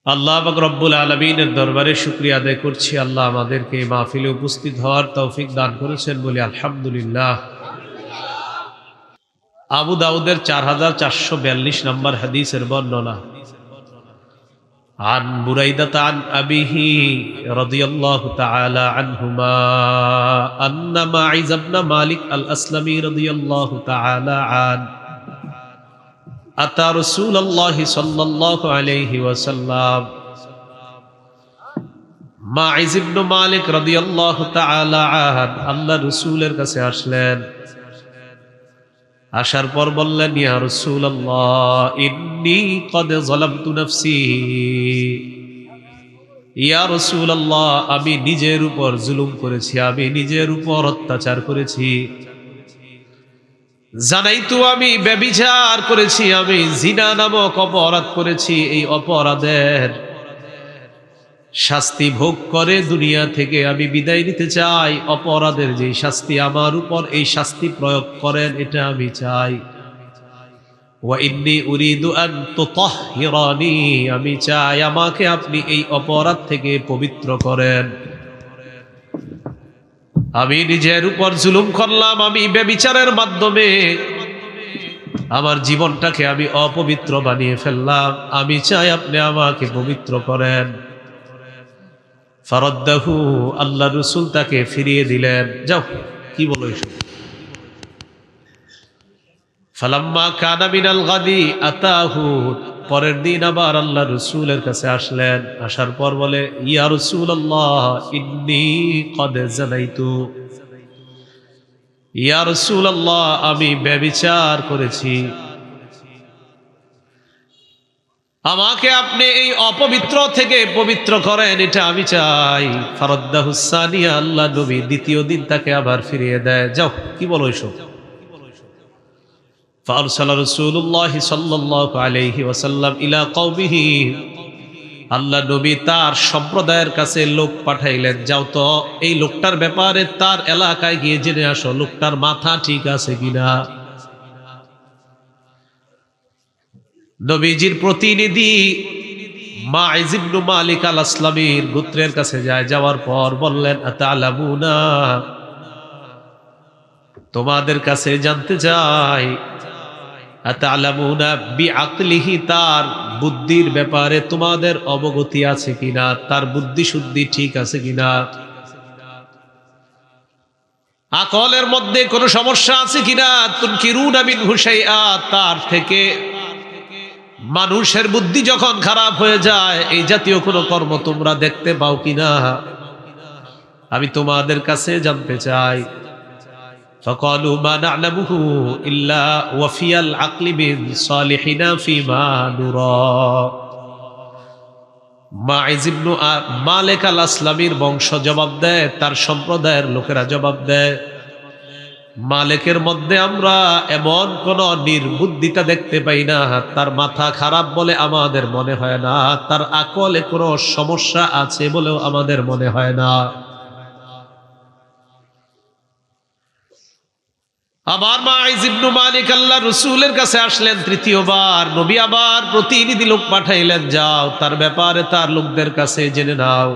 আল্লাহ পাক রব্বুল আলামিনের দরবারে শুকরিয়া আদায় করছি। আল্লাহ আমাদেরকে এই মাহফিলে উপস্থিত হওয়ার তৌফিক দান করেছেন বলি আলহামদুলিল্লাহ। আবু দাউদের 4442 নম্বর হাদিসের বর্ণনা। আন বুরাইদা আন আবিহি রাদিয়াল্লাহু তাআলা আনহুমা আন্না মাইজ ইবনে মালিক আল আসলামী রাদিয়াল্লাহু তাআলা আন আতা রাসূলুল্লাহ সাল্লাল্লাহু আলাইহি ওয়াসাল্লাম। মাইজ ইবনে মালিক রাদিয়াল্লাহু তাআলা আন আল্লাহ রাসূলের কাছে আসলেন। আসার পর বললেন, ইয়া রাসূলুল্লাহ ইন্নী ক্বাদ যালামতু নাফসি। ইয়া রাসূলুল্লাহ, আমি নিজের উপর জুলুম করেছি, আমি নিজের উপর অত্যাচার করেছি। জানাইতু, আমি ব্যভিচার করেছি, আমি জিনা নামক অপরাধ করেছি। এই অপরাধের শাস্তি ভোগ করে দুনিয়া থেকে আমি বিদায় নিতে চাই। অপরাধের যে শাস্তি আমার উপর, এই শাস্তি প্রয়োগ করেন, এটা আমি চাই। ওয়া ইন্নী উরিদু আন তুতাহহিরানি, আমি চাই আমাকে আপনি এই অপরাধ থেকে পবিত্র করেন। আমি নিজের উপর জুলুম করলাম, আমি ব্যভিচারের মাধ্যমে আমার জীবনটাকে আমি অপবিত্র বানিয়ে ফেললাম। আমি চাই আপনি আমাকে পবিত্র করেন। ফারাদ্দাহু, আল্লাহ রাসূল তাকে ফিরিয়ে দিলেন। যাও, কি বলো এসব। ফালাম্মা কানা মিনাল গাদি আতাহু, পরের দিন আবার আল্লাহ রাসূলের কাছে আসলেন। আসার পর বলে, ইয়া রাসূলুল্লাহ ইন্নী ক্বাদ জানাইতু। ইয়া রাসূলুল্লাহ, আমি ব্যভিচার করেছি, আমাকে আপনি এই অপবিত্র থেকে পবিত্র করেন, এটা আমি চাই। ফারাদ্দাহুস সানিয়া, আল্লাহ নবী দ্বিতীয় দিন তাকে আবার ফিরিয়ে দেয়। যাও, কি বলো এসব। ফারসালা রাসূলুল্লাহ সাল্লাল্লাহু আলাইহি ওয়াসাল্লাম ইলা কওমিহি, আল্লাহ নবী তার সম্প্রদায়ের কাছে লোক পাঠাইলেন, যাও তো এই লোকটার ব্যাপারে তার এলাকায় গিয়ে জেনে আসো, লোকটার মাথা ঠিক আছে কিনা। নবীজির প্রতিনিধি মাইজ ইবনে মালিক আল আসলামীর গোত্রের কাছে যায়। যাওয়ার পর বললেন, আতালামুনা, তোমাদের কাছে জানতে চাই, আতালামুনা বিআকলিহি, তার বুদ্ধির ব্যাপারে তোমাদের অবগতি আছে কিনা, তার বুদ্ধি শুদ্ধি ঠিক আছে কিনা, আকলের মধ্যে কোনো সমস্যা আছে কিনা। তুনকিরুনা মিনহু শাইআ, তার থেকে মানুষের বুদ্ধি যখন খারাপ হয়ে যায়, এই জাতীয় কোনো কর্ম তোমরা দেখতে পাও কিনা, আমি তোমাদের কাছে জানতে চাই। ফাকালু মা না'লামুহু ইল্লা ওয়াফিয়াল আকলি বিন সালিহিনা ফিমা নুরা। মাইজ ইবনে মালিক আল আসলামীর বংশ জবাব দেয়, তার সম্প্রদায়ের লোকেরা জবাব দেয়, মালিকের মধ্যে আমরা এমন কোন নির্বুদ্ধিতা দেখতে পাই না, তার মাথা খারাপ বলে আমাদের মনে হয় না, তার আকলে কোনো সমস্যা আছে বলেও আমাদের মনে হয় না। আবার মাইজ ইবনে মালিক আল্লাহ রাসূলের কাছে আসলেন তৃতীয়বার। নবী আবার প্রতিনিধি লোক পাঠাইলেন, যাও তার ব্যাপারে তার লোকদের কাছে জেনে নাও।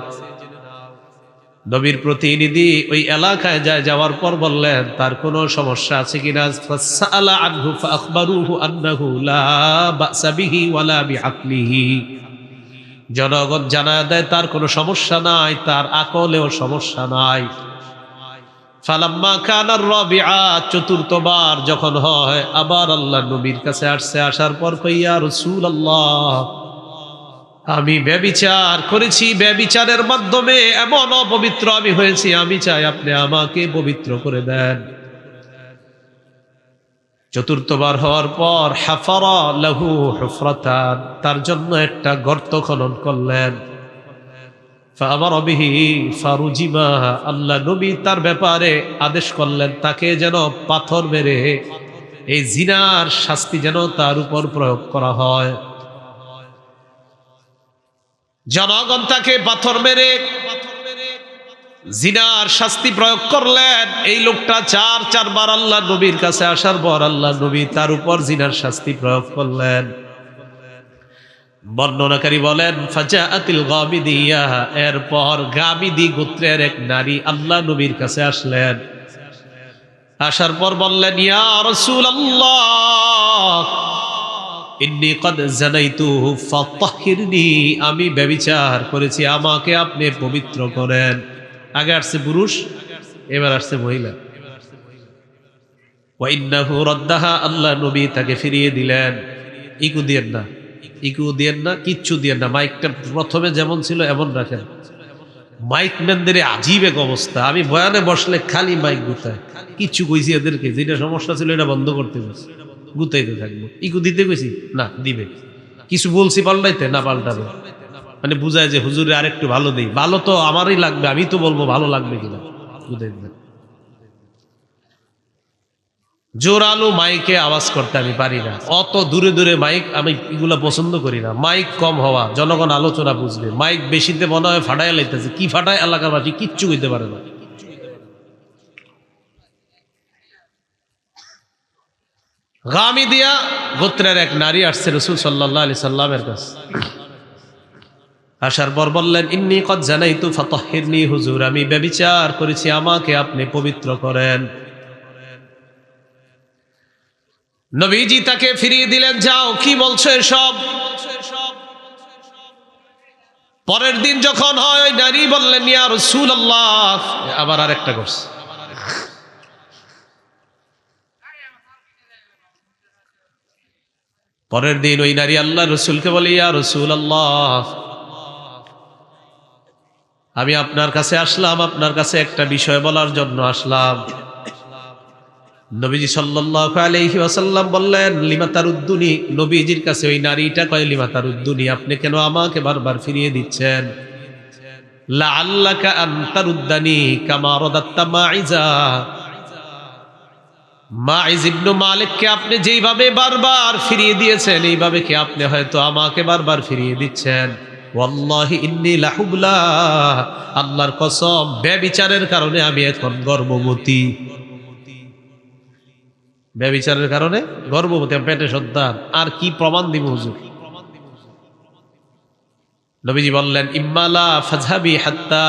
নবীর প্রতিনিধি ওই এলাকায় যায়। যাওয়ার পর বললেন, তার কোনো সমস্যা আছে কিনা। ফাসালা আনহু ফাআখবারুহু আন্নাহু লা বাসা বিহি ওয়ালা বিআকলিহি, জনগণ জানায় দেয় তার কোনো সমস্যা নাই, তার আকলেও সমস্যা নাই। ফালাম্মা কানার রাবিআ, চতুর্থবার যখন হয়, আবার আল্লাহ নবীর কাছে আসছে। আসার পর কইয়া, রাসূলুল্লাহ, আমি ব্যভিচার করেছি, ব্যভিচারের মাধ্যমে এমন অপবিত্র আমি হয়েছি, আমি চাই আপনি আমাকে পবিত্র করে দেন। চতুর্থবার হওয়ার পর হাফারা লাহু হুফরাতান, তার জন্য একটা গর্ত খনন করলেন। ফাআমারা বিহি ফারুজিমা, আল্লাহ নবী তার ব্যাপারে আদেশ করলেন, তাকে যেন পাথর মেরে এই জিনার শাস্তি যেন তার উপর প্রয়োগ করা হয়। জনগণ তাকে পাথর মেরে জিনার শাস্তি প্রয়োগ করলেন। এই লোকটা চারবার আল্লাহ নবীর কাছে আসার পর আল্লাহ নবী তার উপর জিনার শাস্তি প্রয়োগ করলেন। বর্ণনাকারী বলেন ফাজাআতিল গামিদিয়া, এরপর গামিদি গোত্রের এক নারী আল্লাহ নবীর কাছে আসলেন। আসার পর বললেন, ইয়া রাসূলুল্লাহ ইন্নী কদ জানাইতু ফাতাহহিরনি, আমি ব্যভিচার করেছি, আমাকে আপনি পবিত্র করেন। আগে আসছে পুরুষ, এবার আসছে মহিলা। ওয়া ইন্নাহু রাদ্দাহা, আল্লাহ নবী তাকে ফিরিয়ে দিলেন। ইকু দিয়েন না, ইকু দিয়েন না, কিচ্ছু দিয়েন না। মাইকটা প্রথমে যেমন ছিল এমন রাখেন। মাইক ম্যানদের আজীব এক অবস্থা, আমি বয়ানে বসলে খালি মাইক গুতায়। কিচ্ছু কইছি এদেরকে, যেটা সমস্যা ছিল এটা বন্ধ করতে বলছি, গুতাইতে থাকবো। ইকু দিতে কইছি, না দিবে। কিছু বলছি পাল্টাইতে, না পাল্টাবে। মানে বুঝায় যে হুজুরে আরেকটু ভালো দেই, ভালো তো আমারই লাগবে, আমি তো বলবো ভালো লাগবে কিনা, বুঝাইতে। জোরালো মাইকে আওয়াজ করতে আমি পারি না, অত দূরে দূরে মাইক আমি এগুলা পছন্দ করি না। মাইক কম হওয়া, জনগণ আলোচনা বুঝবে। মাইক বেশিতে মনে হয় ফাটায় লাইতেছে, কি ফাটায় এলাকাবাসী কিচ্ছু হইতে পারে না। গামিদিয়া গোত্রের এক নারী আসছে রাসূল সাল্লাল্লাহু আলাইহি সাল্লামের কাছে। আসার পর বললেন, ইন্নী কদ জানাইতু ফাতাহহিরনি, হুজুর আমি ব্যভিচার করেছি, আমাকে আপনি পবিত্র করেন। নবীজি তাকে ফিরিয়ে দিলেন, যাও, কি বলছো এসব। পরের দিন যখন হয়, ওই নারী বললেন, ইয়া রাসূলুল্লাহ, আবার আরেকটা করছে। পরের দিন ওই নারী আল্লাহ রসুলকে বলে, ইয়া রাসূলুল্লাহ, আমি আপনার কাছে আসলাম, আপনার কাছে একটা বিষয় বলার জন্য আসলাম। নবীজি সাল্লাল্লাহু আলাইহি ওয়াসাল্লাম বললেন, লিমা তারুদ্দুনি, নবীজির কাছে ওই নারীটা কয়, লিমা তারুদ্দুনি, আপনি কেন আমাকে বারবার ফিরিয়ে দিচ্ছেন। লাআল্লাকা আন তারুদ্দানি কামা রাদাত্তা মাইজা, মাইজ ইবনে মালিককে আপনি যেইভাবে বারবার ফিরিয়ে দিয়েছেন, এইভাবে কি আপনি হয়তো আমাকে বারবার ফিরিয়ে দিচ্ছেন। ওয়াল্লাহি ইন্নী লাহুবলা, আল্লাহর কসম, ব্যভিচারের কারণে আমি এখন গর্ভবতী। ব্যভিচারের কারণে গর্ভবতী, পেটে সন্তান। আর কি প্রমাণ দিব হুজুর? নবীজি বললেন, ইম্মালা ফাযহাবি হাত্তা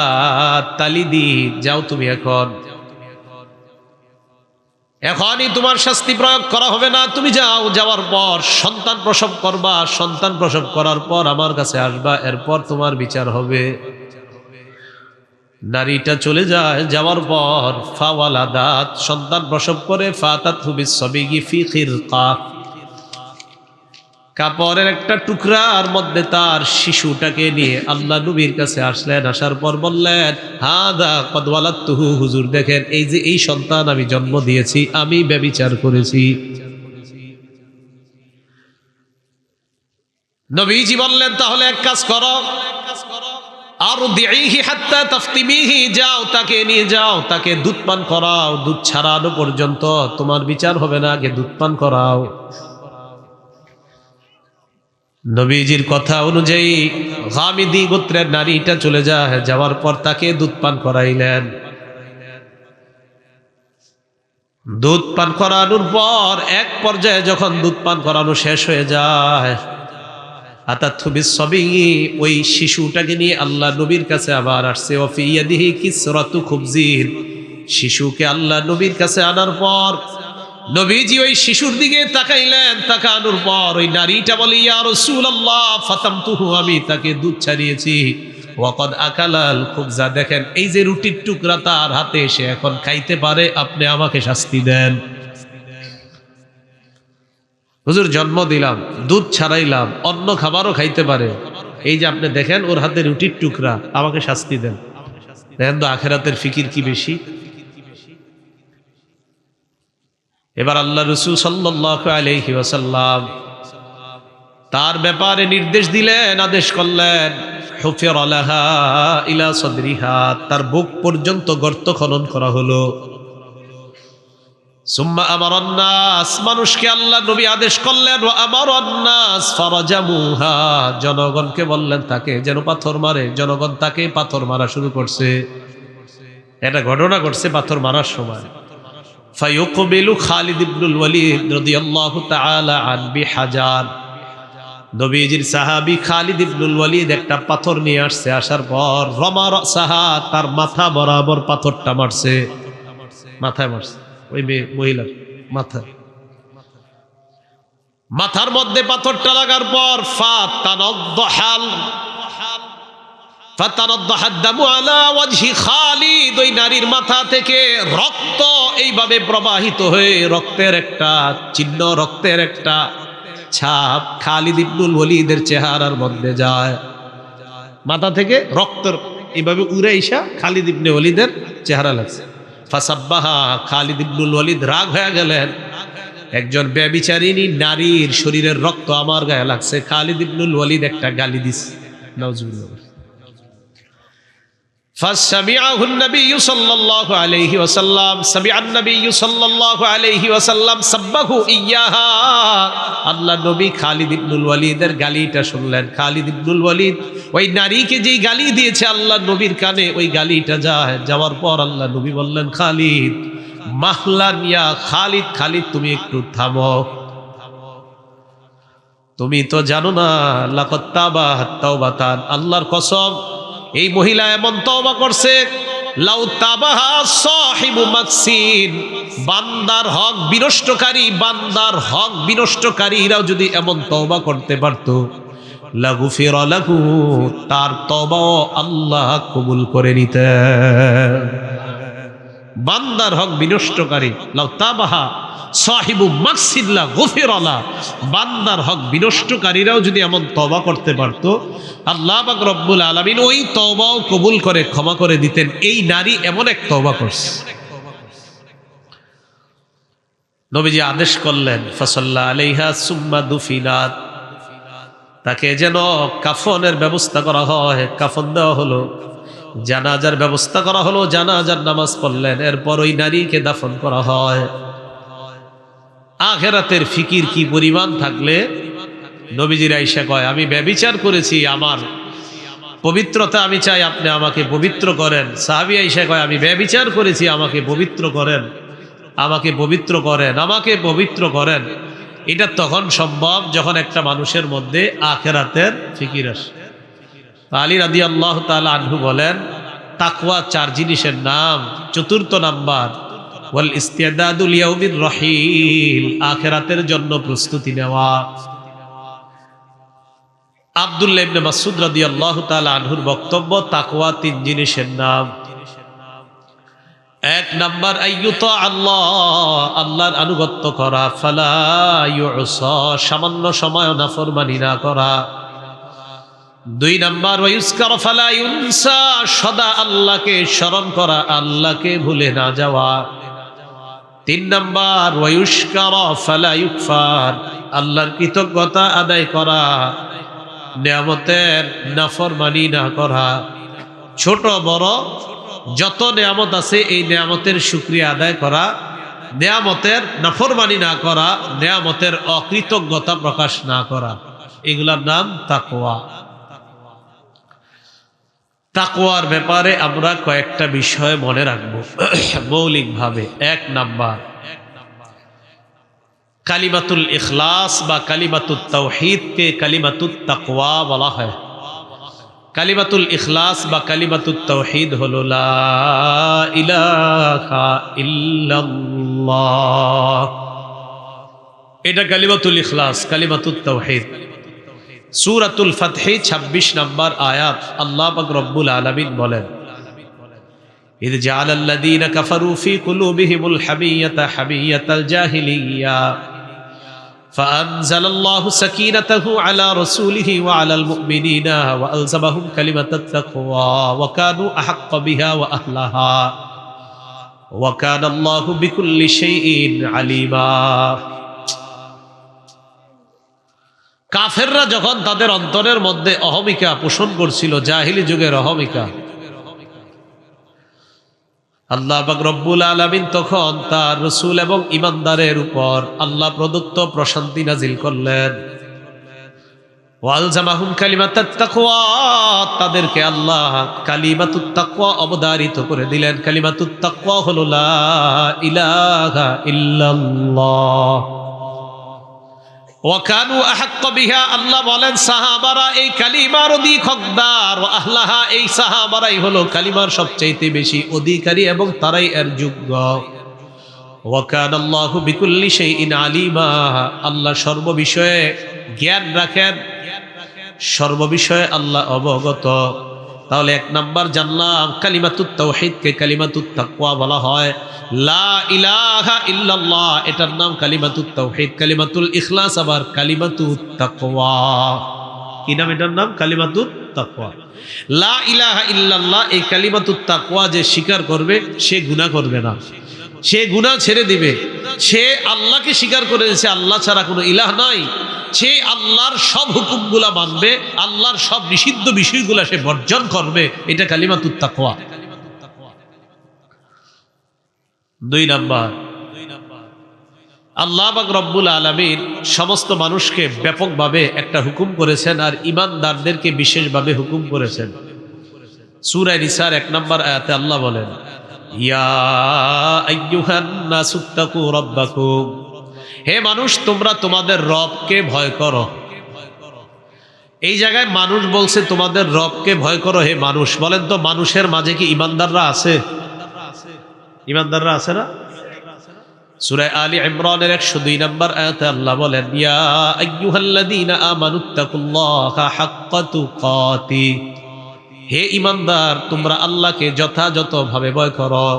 তালিদি, যাও তুমি এখনই তোমার শাস্তি প্রয়োগ করা হবে না, তুমি যাও, যাওয়ার পর সন্তান প্রসব করবা, সন্তান প্রসব করার পর আমার কাছে আসবা, এরপর তোমার বিচার হবে। নারীটা চলে যায়, যাওয়ার পর ফাওয়ালাদাত, সন্তান প্রসব করে, ফাতাতহু বিসসাবিগি ফি খিরকা, কাপড়ের একটা টুকরার মধ্যে তার শিশুটাকে নিয়ে আল্লাহ নবীর কাছে আসলেন। আসার পর বললেন, হাদা কদ ওয়ালাদতুহু, হুজুর দেখেন, এই যে এই সন্তান আমি জন্ম দিয়েছি, আমি ব্যভিচার করেছি। নবীজি বললেন, তাহলে এক কাজ করো, আরদিহি হাত্তা তাফতিমিহি, যাও তাকে নিয়ে যাও, তাকে দুধ পান করাও, দুধ ছাড়ানো পর্যন্ত তোমার বিচার হবে না, আগে দুধ পান করাও। নবীজির কথা অনুযায়ী গামিদি গোত্রের নারীটা চলে যায়, যাওয়ার পর তাকে দুধ পান করাইলেন। দুধ পান করানোর পর এক পর্যায়ে যখন দুধ পান করানো শেষ হয়ে যায়, আতাতহু বিসসাবিগি, ওই শিশুটাকে নিয়ে আল্লাহ নবীর কাছে আবার আসছে। ওয়া ফি ইয়াদিহি কিসরাতু খুবজিন, শিশুকে আল্লাহ নবীর কাছে আনার পর নবীজি ওই শিশুর দিকে তাকাইলেন। তাকানোর পর ওই নারীটা বলে, ইয়া রাসূলুল্লাহ ফাতামতুহু, আমি তাকে দুধ ছাড়িয়েছি। ওয়াকাদ আকালাল খুবজা, দেখেন এই যে রুটির টুকরা তার হাতে, সে এখন খাইতে পারে, আপনি আমাকে শাস্তি দেন। হুজুর জন্ম দিলাম, দুধ ছাড়াইলাম, অন্য খাবারও খাইতে পারে, এই যে আপনি দেখেন ওর হাতে রুটির টুকরা, আমাকে শাস্তি দেন। দেখেন তো আখিরাতের ফিকির কি বেশি। এবার আল্লাহ রাসূল সাল্লাল্লাহু আলাইহি ওয়াসাল্লাম তার ব্যাপারে নির্দেশ দিলেন, আদেশ করলেন, হুফিরা লাহা ইলা সাদরিহা, তার বুক পর্যন্ত গর্ত খনন করা হলো। সুম্মা আমারান নাস, মানুষকে আল্লাহ নবী আদেশ করলেন, ওয়া আমারান নাস ফারাজামুহা, জনগণকে বললেন তাকে যেন পাথর মারে। জনগণ তাকে পাথর মারা শুরু করছে। এটা ঘটনা ঘটছে পাথর মারার সময়। ফায়ুকবিলু খালিদ ইবনুল ওয়ালিদ রাদিয়াল্লাহু তাআলা আন বিহাজার, নবীজির সাহাবী খালিদ ইবনুল ওয়ালিদ একটা পাথর নিয়ে আসছে, আসার পর রমা রাসাহা, তার মাথা বরাবর পাথরটা মারছে, মাথায় মারছে, ওই মহিলার মাথার মধ্যে পাথরটা লাগার পর ফাতানাদ্দাহাদ-দামু আলা ওয়াজহি খালিদ, ওই নারীর মাথা থেকে রক্ত এইভাবে প্রবাহিত হয়ে রক্তের একটা চিহ্ন, রক্তের একটা ছাপ খালিদ ইবনুল ওয়ালিদের চেহারার মধ্যে যায়। মাথা থেকে রক্ত এইভাবে উড়ে এসে খালিদ ইবনে ওয়ালিদের চেহারা লাগছে। ফাসাব্বাহা, খালিদ ইবনুল ওয়ালিদ রাগ হয়ে গেলেন, একজন ব্যভিচারিণী নারীর শরীরের রক্ত আমার গায়ে লাগছে। খালিদ ইবনুল ওয়ালিদ একটা গালি দিস, নাউজুবিল্লাহ। فسمعه النبي صلى الله عليه وسلم سمع النبي صلى الله عليه وسلم سبه إياها, আল্লাহ নবী খালিদ ইবনুল ওয়ালিদের গালিটা শুনলেন। খালিদ ইবনুল ওয়ালিদ ওই নারীকে যেই গালি দিয়েছে আল্লাহ নবীর কানে ওই গালিটা যায়, যাওয়ার পর আল্লাহ নবী বললেন, খালিদ মাহলান ইয়া খালিদ, খালিদ তুমি একটু থামো, তুমি তো জানো না লাকাদ তাবাহাত তাওবাতান, আল্লাহর কসম এই মহিলা এমন তওবা করছে, লাউ তাবাহা সাহিবু মাকসিন, বান্দার হক বিনষ্টকারী, বান্দার হক বিনষ্টকারীরাও যদি এমন তওবা করতে পারতো, লাগুফিরা লাহু, তার তওবাও আল্লাহ কবুল করে নিতেন। বান্দার হক বিনষ্টকারী, লাউ তাবাহা সাহিবু মাকসিন লাগুফিরা লা, বান্দার হক বিনষ্টকারীরাও যদি এমন তওবা করতে পারতো, আল্লাহ পাক রব্বুল আলামিন ওই তওবাও কবুল করে ক্ষমা করে দিতেন। এই নারী এমন এক তওবা করছে। নবীজি আদেশ করলেন, ফাসাল্লা আলাইহা সুম্মা দুফিনাত, তাকে যেন কাফনের ব্যবস্থা করা হয়, কাফন দেওয়া হলো, জানাজার ব্যবস্থা করা হলো, জানাজার নামাজ পড়লেন, এরপর ওই নারীকে দাফন করা হয়। আখিরাতের ফিকির কি পরিমাণ থাকলে নবীজির আয়েশা কয়, আমি ব্যভিচার করেছি, আমার পবিত্রতা আমি চাই, আপনি আমাকে পবিত্র করেন। সাহাবী আয়েশা কয়, আমি ব্যভিচার করেছি, আমাকে পবিত্র করেন, আমাকে পবিত্র করেন, আমাকে পবিত্র করেন। এটা তখন সম্ভব যখন একটা মানুষের মধ্যে আখিরাতের ফিকির আসে। আলী রাদিয়াল্লাহু তাআলা আনহু বলেন, তাকওয়া চার জিনিসের নাম, চতুর্থ নাম্বার ওয়াল ইস্তিদাদু লিয়াউমির রহিল, আখিরাতের জন্য প্রস্তুতি নেওয়া। আব্দুল্লাহ ইবনে মাসউদ রাদিয়াল্লাহু তাআলা আনহুর বক্তব্য, তাকওয়া তিন জিনিসের নাম। এক নাম্বার আইয়ুতা আল্লাহ, আল্লাহর আনুগত্য করা, ফালা ইউসা, সামান্য সময় নাফরমানি না করা। দুই নাম্বার ওয়ায়ুসকার ফালা ইউনসা, সদা আল্লাহকে স্মরণ করা, আল্লাহকে ভুলে না যাওয়া। তিন নাম্বার ওয়ায়ুশকার ফালা ইউকফার, আল্লাহর কৃতজ্ঞতা আদায় করা, নেয়ামতের নাফরমানি না করা। ছোট বড় যত নেয়ামত আছে এই নেয়ামতের শুকরিয়া আদায় করা, নেয়ামতের নাফরমানি না করা, নেয়ামতের অকৃতজ্ঞতা প্রকাশ না করা, এগুলোর নাম তাকওয়া। তাকওয়ার ব্যাপারে আমরা কয়েকটা বিষয় মনে রাখবো মৌলিকভাবে। এক নাম্বার, কালিমাতুল ইখলাস বা কালিমাতুত তাওহীদকে কালিমাতুত তাকওয়া বলা হয়। কালিমাতুল ইখলাস বা কালিমাতুত তাওহীদ হলো লা ইলাহা ইল্লাল্লাহ, এটা কালিমাতুল ইখলাস, কালিমাতুত তাওহীদ। সূরাতুল ফাতহে 26 নম্বর আয়াত আল্লাহ পাক রব্বুল আলামিন বলেন, ইয জাআলাল্লাযীনা কাফারু ফী কুলূবিহিমুল হামিয়াতা হামিয়াতাল জাহিলিয়্যা ফাআনজালাল্লাহু সাকিনাতাহু আলা রাসূলিহি ওয়া আলাল মুমিনিনা ওয়া আলজামাহুম কালিমাতাত তাকওয়া ওয়া কানু আহাক্কা বিহা ওয়া আহলাহা ওয়া কানাল্লাহু বিকুল্লি শাইইন আলিমা। কাফেররা যখন তাদের অন্তরের মধ্যে অহমিকা পোষণ করছিল, জাহিলি যুগের অহমিকা, আল্লাহ পাক রব্বুল আলামিন তখন তার রাসূল এবং ঈমানদারের উপর আল্লাহ প্রদত্ত প্রশান্তি নাজিল করলেন। ওয়ালজামাহুম কালিমাতাত তাকওয়া, তাদেরকে আল্লাহ কালিমাতুত তাকওয়া অবধারিত করে দিলেন। কালিমাতুত তাকওয়া হলো লা ইলাহা ইল্লাল্লাহ। ওয়াকানু আহাক্কা বিহা, আল্লাহ বলেন সাহাবারা এই কালিমার অধিক হকদার, ওয়া আহলাহা, এই সাহাবারাই হলো কালিমার সবচাইতে বেশি অধিকারী এবং তারাই এর যোগ্য। ওয়া কানাল্লাহু বিকুল্লি শাইইন আলিমা, আল্লাহ সর্ববিষয়ে জ্ঞান রাখেন, সর্ববিষয়ে আল্লাহ অবগত। তাহলে এক নাম্বার জানলাম কালিমাতুত তাওহীদকে কালিমাতুত তাকওয়া বলা হয়। লা ইলাহা ইল্লাল্লাহ এটার নাম কালিমাতুত তাওহীদ, কালিমাতুল ইখলাস আবার কালিমাতুত তাকওয়া। কি নাম এটার নাম? কালিমাতুত তাকওয়া। লা ইলাহা ইল্লাল্লাহ এই কালিমাতুত তাকওয়া যে স্বীকার করবে সে গুনাহ করবে না, সে গুনাহ ছেড়ে দিবে, সে আল্লাহকে স্বীকার করে দিয়েছে আল্লাহ ছাড়া কোনো ইলাহ নাই, সে আল্লাহর সব হুকুমগুলা মানবে, আল্লাহর সব নিষিদ্ধ বিষয়গুলা সে বর্জন করবে, এটা কালিমাতুত তাকওয়া। দুই নাম্বার, আল্লাহ পাক রব্বুল আলামিন সমস্ত মানুষকে ব্যাপকভাবে একটা হুকুম করেছেন আর ঈমানদারদেরকে বিশেষভাবে হুকুম করেছেন। সূরা নিসার 1 নম্বর আয়াতে আল্লাহ বলেন, ইয়া আইয়ুহান নাসুত্তাকু রাব্বাকুম, হে মানুষ তোমরা তোমাদের রবকে ভয় করো। এই জায়গায় মানুষ বলছে তোমাদের রবকে ভয় করো। হে মানুষ, বলেন তো মানুষের মাঝে কি ঈমানদাররা আছে? ঈমানদাররা আছে না? সূরা আলী ইমরানের 102 নম্বর আয়াতে আল্লাহ বলেন, ইয়া আইয়ুহাল্লাযীনা আমানুত্তাকুল্লাহা হাক্কা তুকাতি, হে ঈমানদার তোমরা আল্লাহকে যথাযথভাবে ভয় করো।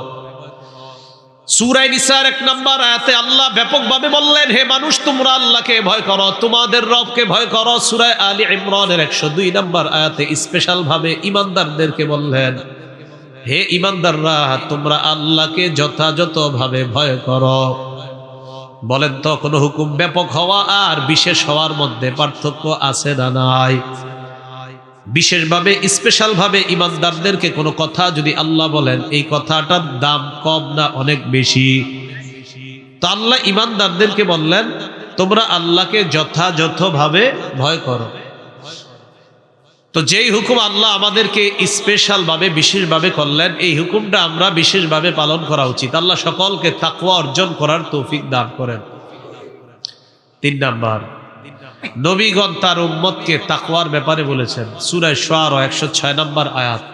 সূরা নিসার 1 নম্বর আয়াতে আল্লাহ ব্যাপকভাবে বললেন, হে মানুষ তোমরা আল্লাহকে ভয় করো, তোমাদের রবকে ভয় করো। সূরা আলী ইমরানের 102 নম্বর আয়াতে স্পেশাল ভাবে ঈমানদারদেরকে বললেন, হে ঈমানদাররা তোমরা আল্লাহকে যথাযথভাবে ভয় করো। বলেন তো কোনো হুকুম ব্যাপক হওয়া আর বিশেষ হওয়ার মধ্যে পার্থক্য আছে না নাই? বিশেষভাবে স্পেশাল ভাবে ঈমানদারদেরকে কোনো কথা যদি আল্লাহ বলেন, এই কথাটার দাম কম না অনেক বেশি? তো আল্লাহ ঈমানদারদেরকে বললেন তোমরা আল্লাহকে যথাযথভাবে ভয় করো। তো যেই হুকুম আল্লাহ আমাদেরকে স্পেশাল ভাবে বিশেষভাবে করলেন, এই হুকুমটা আমরা বিশেষভাবে পালন করা উচিত। আল্লাহ সকলকে তাকওয়া অর্জন করার তৌফিক দান করেন। 3 নাম্বার, নবীগণ তার উম্মতকে তাকওয়ার ব্যাপারে বলেছেন। সূরা শুআরা 106 নম্বর আয়াত,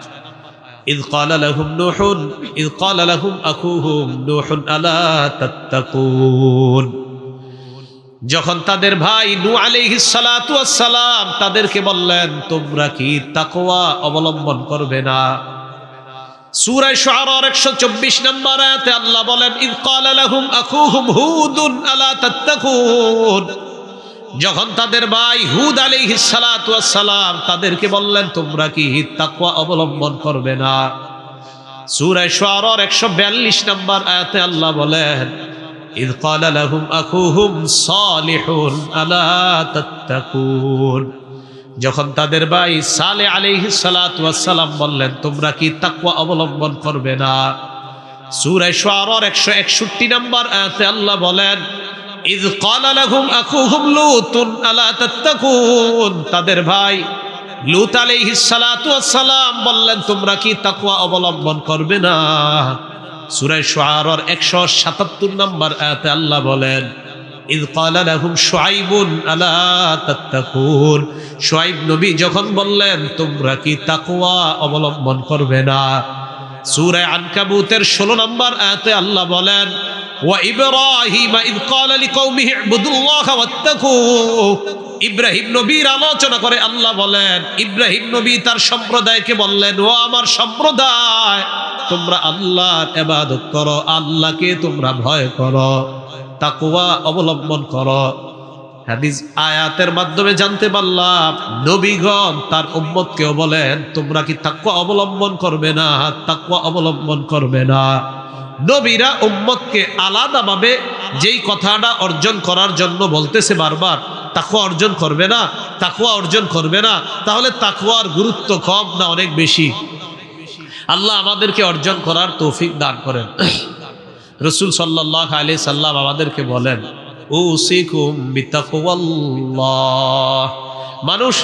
ইয ক্বালা লাহুম আখুহুম নূহুন আলা তাত্তাকুন, যখন তাদের ভাই নূহ আলাইহিস সালাতু ওয়াস সালাম তাদেরকে বললেন তোমরা কি তাকওয়া অবলম্বন করবে না? সূরা শুআরা 124 নম্বর আয়াতে আল্লাহ বলেন, ইয ক্বালা লাহুম আখুহুম হুদুন আলা তাত্তাকুন, যখন তাদের ভাই হুদ আলাইহিস সালাতু ওয়াস সালাম তাদেরকে বললেন তোমরা কি তাকওয়া অবলম্বন করবে না? সূরা শুআরা 142 নম্বর আয়াতে আল্লাহ বলেন, ইয ক্বালা লাহুম আখুহুম সালিহুন আলা তাত্তাকুন, যখন তাদের ভাই সালেহ আলাইহিস সালাতু ওয়াস সালাম বললেন তোমরা কি তাকওয়া অবলম্বন করবে না? সূরা শুআরা 161 নম্বর আয়াতে আল্লাহ বলেন, ইয ক্বালা লাহুম আখুহুম লূতুন আলা তাত্তাকুন, তাদের ভাই লূত আলাইহিস সালাতু ওয়াস সালাম বললেন তোমরা কি তাকওয়া অবলম্বন করবে না? সূরা শুআরা 177 নম্বর আয়াতে আল্লাহ বলেন, ইয ক্বালা লাহুম শুআইবুন আলা তাত্তাকুন, শুআইব নবী যখন বললেন তোমরা কি তাকওয়া অবলম্বন করবে না? সূরা আনকাবুতের 16 নম্বর আয়াতে আল্লাহ বলেন, ওয়া ইব্রাহিম ইয ক্বালা লিকওমিহি ইবুদুল্লাহ ওয়াত্তাকু, ইব্রাহিম নবীর আলোচনা করে আল্লাহ বলেন ইব্রাহিম নবী তার সম্প্রদায়কে বললেন, ও আমার সম্প্রদায় তোমরা আল্লাহর ইবাদত করো, আল্লাহকে তোমরা ভয় করো, তাকওয়া অবলম্বন করো। হাদিস আয়াতের মাধ্যমে জানতে পারলাম নবীগণ তার উম্মতকেও বলেন তোমরা কি তাকওয়া অবলম্বন করবে না, তাকওয়া অবলম্বন করবে না। নবীরা উম্মতকে আলাদাভাবে যেই কথাটা অর্জন করার জন্য বলতেছে বারবার, তাকওয়া অর্জন করবে না, তাকওয়া অর্জন করবে না, তাহলে তাকওয়ার গুরুত্ব কম না অনেক বেশি? আল্লাহ আমাদেরকে অর্জন করার তৌফিক দান করেন। রাসূল সাল্লাল্লাহু আলাইহি সাল্লাম আমাদেরকে বলেন, উসিকুম বিতাকওয়াল্লাহ, মানুষ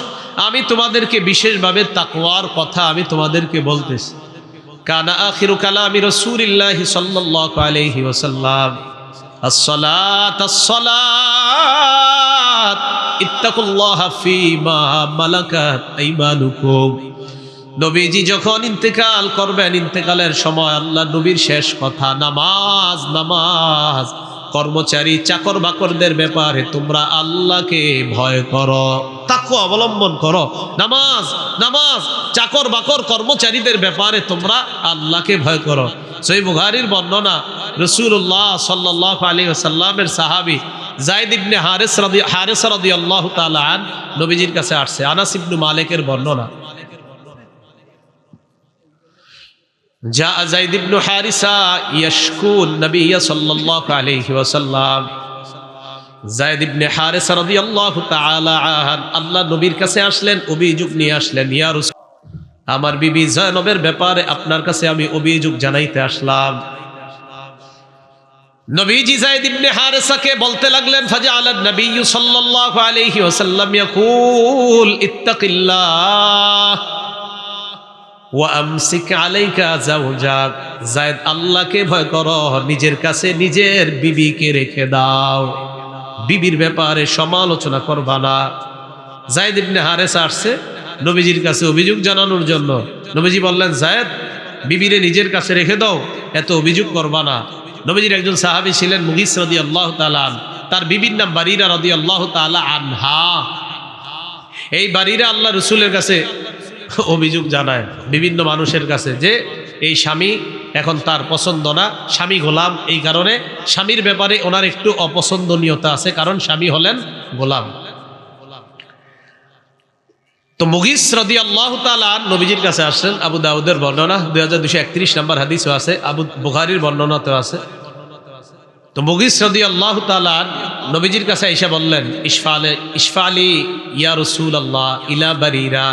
আমি তোমাদেরকে বিশেষভাবে তাকওয়ার কথা আমি তোমাদেরকে বলতেছি। কানা আখিরু কালামি রাসূলিল্লাহি সাল্লাল্লাহু আলাইহি ওয়াসাল্লাম, আসসালাত আসসালাত, বাদ ইত্তাকুল্লাহা ফীমা মালাকাত আইমানুকুম। নবীজি যখন ইন্তেকাল করবেন, ইন্তেকালের সময় আল্লাহ নবীর শেষ কথা নামাজ নামাজ। কর্মচারী চাকর বাকরদের ব্যাপারে তোমরা আল্লাহকে ভয় করো, তাকওয়া অবলম্বন করো। নামাজ নামাজ, চাকর বাকর কর্মচারীদের ব্যাপারে তোমরা আল্লাহকে ভয় করো। সহিহ বুখারীর বর্ণনা, রাসূলুল্লাহ সাল্লাল্লাহু আলাইহি ওয়াসাল্লামের সাহাবী যায়েদ ইবনে হারিসা রাদিয়াল্লাহু তাআলা আন নবীজির কাছে আসছে। আনাস ইবনে মালিকের বর্ণনা, যা যায়েদ ইবনে হারিসা ইয়াশকুন নবী সাল্লাল্লাহু আলাইহি ওয়াসাল্লাম। যায়েদ ইবনে হারিসা রাদিয়াল্লাহু তাআলা আন আল্লাহ নবীর কাছে আসলেন, অভিযোগ নিয়ে আসলেন, ইয়া রাসূল, আমার বিবি জয়নবের ব্যাপারে আপনার কাছে আমি অভিযোগ জানাইতে আসলাম। নবীজি যায়েদ ইবনে হারিসাকে বলতে লাগলেন, ফাজআলান নবী সাল্লাল্লাহু আলাইহি ওয়াসাল্লাম ইয়াকুল ইত্তাকিল্লাহ ওয়া আমসিক আলাইকা যাওজাক। যায়েদ, আল্লাহকে ভয় করো, নিজের কাছে নিজের বিবিকে রেখে দাও, বিবির ব্যাপারে সমালোচনা করবা না। যায়েদ ইবনে হারিসা আসছে নবীজির কাছে অভিযোগ জানানোর জন্য। নবীজি বললেন, যায়েদ, বিবিরে নিজের কাছে রেখে দাও, এত অভিযোগ করবা না। নবীজির একজন সাহাবী ছিলেন মুগিস রাদিয়াল্লাহু তাআলা আন, তার বিবির নাম বারিরা রাদিয়াল্লাহু তাআলা আনহা। এই বারিরা আল্লাহ রাসূলের কাছে অভিযোগ জানায় বিভিন্ন মানুষের কাছে যে এই স্বামী এখন তার পছন্দ না, স্বামী গোলাম, এই কারণে স্বামীর ব্যাপারে ওনার একটু অপছন্দনীয়তা আছে, কারণ স্বামী হলেন গোলাম। তো মুগিস রাদিয়াল্লাহু তাআলা নবীজির কাছে আসছেন। আবু দাউদের বর্ণনা 2231 নম্বর হাদিসও আছে, আবু বুখারীর বর্ণনাতেও আছে। তো মুগিস রাদিয়াল্লাহু তাআলা নবীজির কাছে এসে বললেন, ইশফালি ইয়া রাসূলুল্লাহ ইলা বারিরা,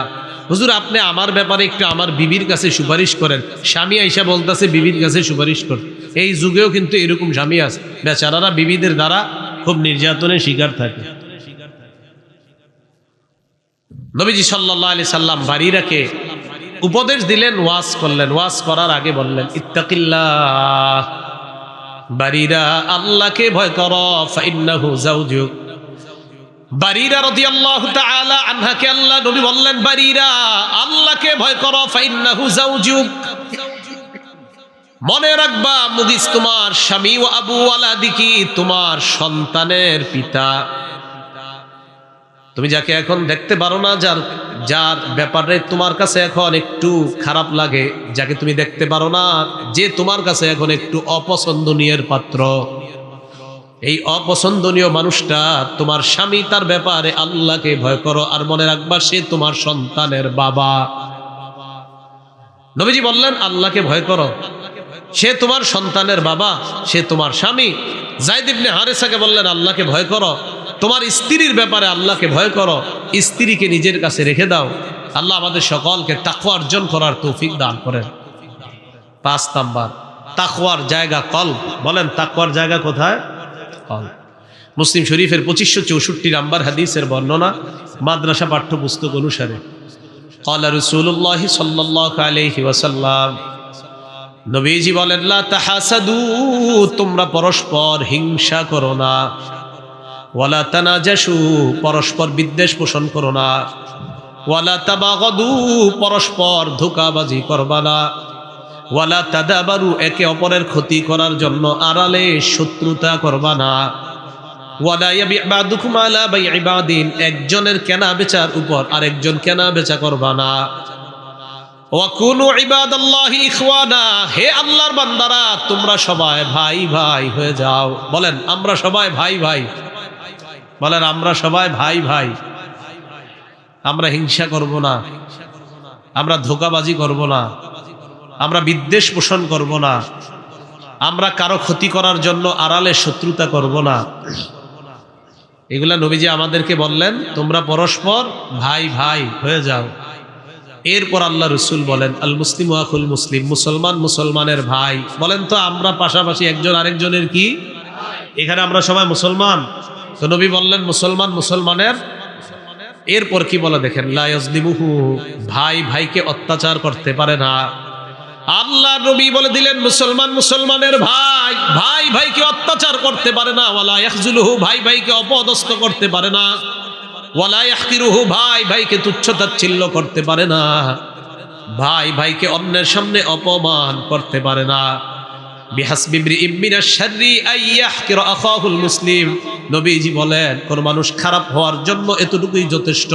হুজুর আপনি আমার ব্যাপারে একটু আমার বিবির কাছে সুপারিশ করেন। স্বামী আইসা বলতেছে বিবির কাছে সুপারিশ কর। এই যুগেও কিন্তু এরকম স্বামী আছে, বেচারারা বিবিদের দ্বারা খুব নির্যাতনের শিকার থাকে। নবীজি সাল্লাল্লাহু আলাইহি সাল্লাম বারিরাকে উপদেশ দিলেন, ওয়াজ করলেন। ওয়াজ করার আগে বললেন, ইত্তাকিল্লাহ, বারিরা আল্লাহকে ভয় করো, ফাইন্নাহু যাওজুক। বারিরা রাদিয়াল্লাহু তাআলা আনহাকে আল্লাহ নবী বললেন, বারিরা আল্লাহকে ভয় করো, ফাইন্নাহু যাওজুক। মনে রাখবা মুগিস তোমার স্বামী, ও আবু ওয়ালাদিকি, তোমার সন্তানের পিতা। তুমি যাকে এখন দেখতে পারো না, যার ব্যাপারে তোমার কাছে এখন একটু খারাপ লাগে, যাকে তুমি দেখতে পারো না, যে তোমার কাছে এখন একটু অপছন্দনীয় পাত্র, এই অপছন্দনীয় মানুষটা তোমার স্বামী, তার ব্যাপারে আল্লাহকে ভয় করো। আর মনে রাখবা সে তোমার সন্তানের বাবা। নবীজি বললেন, আল্লাহকে ভয় করো, সে তোমার সন্তানের বাবা, সে তোমার স্বামী। যায়েদ ইবনে হারিসাকে বললেন, আল্লাহকে ভয় করো, তোমার স্ত্রীর ব্যাপারে আল্লাহকে ভয় করো, স্ত্রীকে নিজের কাছে রেখে দাও। আল্লাহ আমাদের সকলকে তাকওয়া অর্জন করার তৌফিক দান করেন। 5 নাম্বার, তাকওয়ার জায়গা কলব। বলেন, তাকওয়ার জায়গা কোথায়? কলব। মুসলিম শরীফের 2564 নাম্বার হাদিসের বর্ণনা, মাদ্রাসা পাঠ্যপুস্তক অনুসারে, ক্বালা রাসূলুল্লাহ সাল্লাল্লাহু আলাইহি ওয়াসাল্লাম, নবীজি বলেন, লা তাহাসাদু, তোমরা পরস্পর হিংসা করো না। ওয়ালা তানাজাসু, পরস্পর বিদ্বেষ পোষণ করো না। ওয়ালা তাবাগাদু, পরস্পর ধোঁকাবাজি করবা না। ওয়ালা তাদাবারু, একে অপরের ক্ষতি করার জন্য আড়ালে শত্রুতা করবা না। ওয়ালা ইয়াবি' বা'দুকুম আলা বাই'i বা'দিন, একজনের কেনা বেচার উপর আরেকজন কেনা বেচা করবা না। ওয়া কুনু ইবাদাল্লাহি ইখওয়ানা, হে আল্লাহর বান্দারা, তোমরা সবাই ভাই ভাই হয়ে যাও। বলেন, আমরা সবাই ভাই ভাই। বলেন, আমরা সবাই ভাই ভাই। আমরা হিংসা করব না, আমরা ধোঁকাবাজি করব না, আমরা বিদ্বেষ পোষণ করব না, আমরা কারো ক্ষতি করার জন্য আড়ালে শত্রুতা করব না। এগুলা নবীজি আমাদেরকে বললেন, তোমরা পরস্পর ভাই ভাই হয়ে যাও। এরপর আল্লাহ রসুল বলেন, আল মুসলিমু আখুল মুসলিম, মুসলমান মুসলমানের ভাই। বলেন তো, আমরা পাশাপাশি একজন আরেকজনের কি? এখানে আমরা সবাই মুসলমান। তো নবী বললেন, মুসলমান মুসলমানের। এরপর কি বলে দেখেন, লা ইয়াজলিমুহু, ভাই ভাইকে অত্যাচার করতে পারে না। আল্লাহ নবী বলে দিলেন, মুসলমান মুসলমানের ভাই, ভাই ভাইকে অত্যাচার করতে পারে না। ওয়ালা ইয়াখজুলুহু, ভাই ভাইকে অপদস্থ করতে পারে না। ওয়ালা ইয়াহকিরুহু, ভাই ভাইকে তুচ্ছ-তাচ্ছিল্য করতে পারে না। ভাই ভাইকে অন্যের সামনে অপমান করতে পারে না। বিহাসবি ইমরিইম মিনাশ শাররি আন ইয়াহকিরা আখাহুল মুসলিম, নবীজি বলেন কোন মানুষ খারাপ হওয়ার জন্য এতটুকুই যথেষ্ট,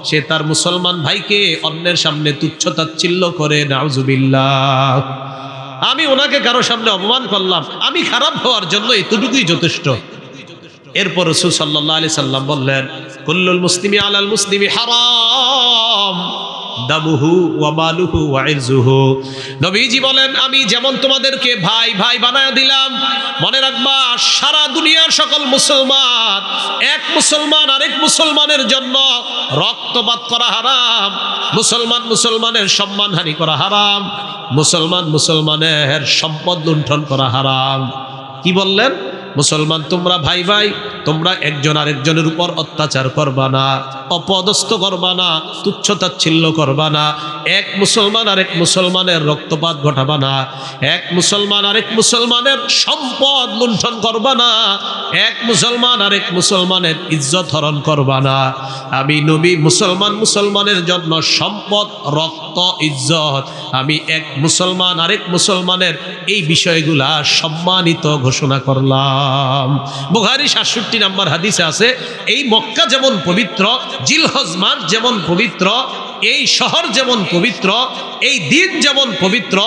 সে তার মুসলমান ভাইকে অন্যের সামনে তুচ্ছ-তাচ্ছিল্য করে। নাউজুবিল্লাহ। আমি ওনাকে কারো সামনে অপমান করলাম, আমি খারাপ হওয়ার জন্য এতটুকুই যথেষ্ট। এরপর রাসূল সাল্লাল্লাহু আলাইহি সাল্লাম বললেন, কুল্লুল মুসলিমি আলাল মুসলিমি হারাম দামুহু ওয়া মালুহু ওয়া ইরজুহু। নবীজি বলেন, আমি যেমন তোমাদেরকে ভাই ভাই বানায় দিলাম, মনে রাখবা সারা দুনিয়ার সকল মুসলমান, এক মুসলমান আরেক মুসলমানের জন্য রক্তপাত করা হারাম, মুসলমান মুসলমানের সম্মানহানি করা হারাম, মুসলমান মুসলমানের সম্পদ লুণ্ঠন করা হারাম। কি বললেন? মুসলমান তোমরা ভাই ভাই, তোমরা একজন আরেকজনের উপর অত্যাচার করবা না, অপদস্থ করবা না, তুচ্ছ-তাচ্ছিল্য করবা না, এক মুসলমান আরেক মুসলমানের রক্তপাত ঘটাবা না, এক মুসলমান আরেক মুসলমানের সম্পদ লুণ্ঠন করবা না, এক মুসলমান আরেক মুসলমানের ইজ্জত হরণ করবা না। আমি নবী মুসলমান মুসলমানের জন্য সম্পদ, রক্ত, ইজ্জত, আমি এক মুসলমান আরেক মুসলমানের এই বিষয়গুলা সম্মানিত ঘোষণা করলাম। বুখারী ৬৭ নম্বর হাদিসে আছে, এই মক্কা যেমন পবিত্র, জিলহজ মাস যেমন পবিত্র, এই শহর যেমন পবিত্র, এই দিন যেমন পবিত্র,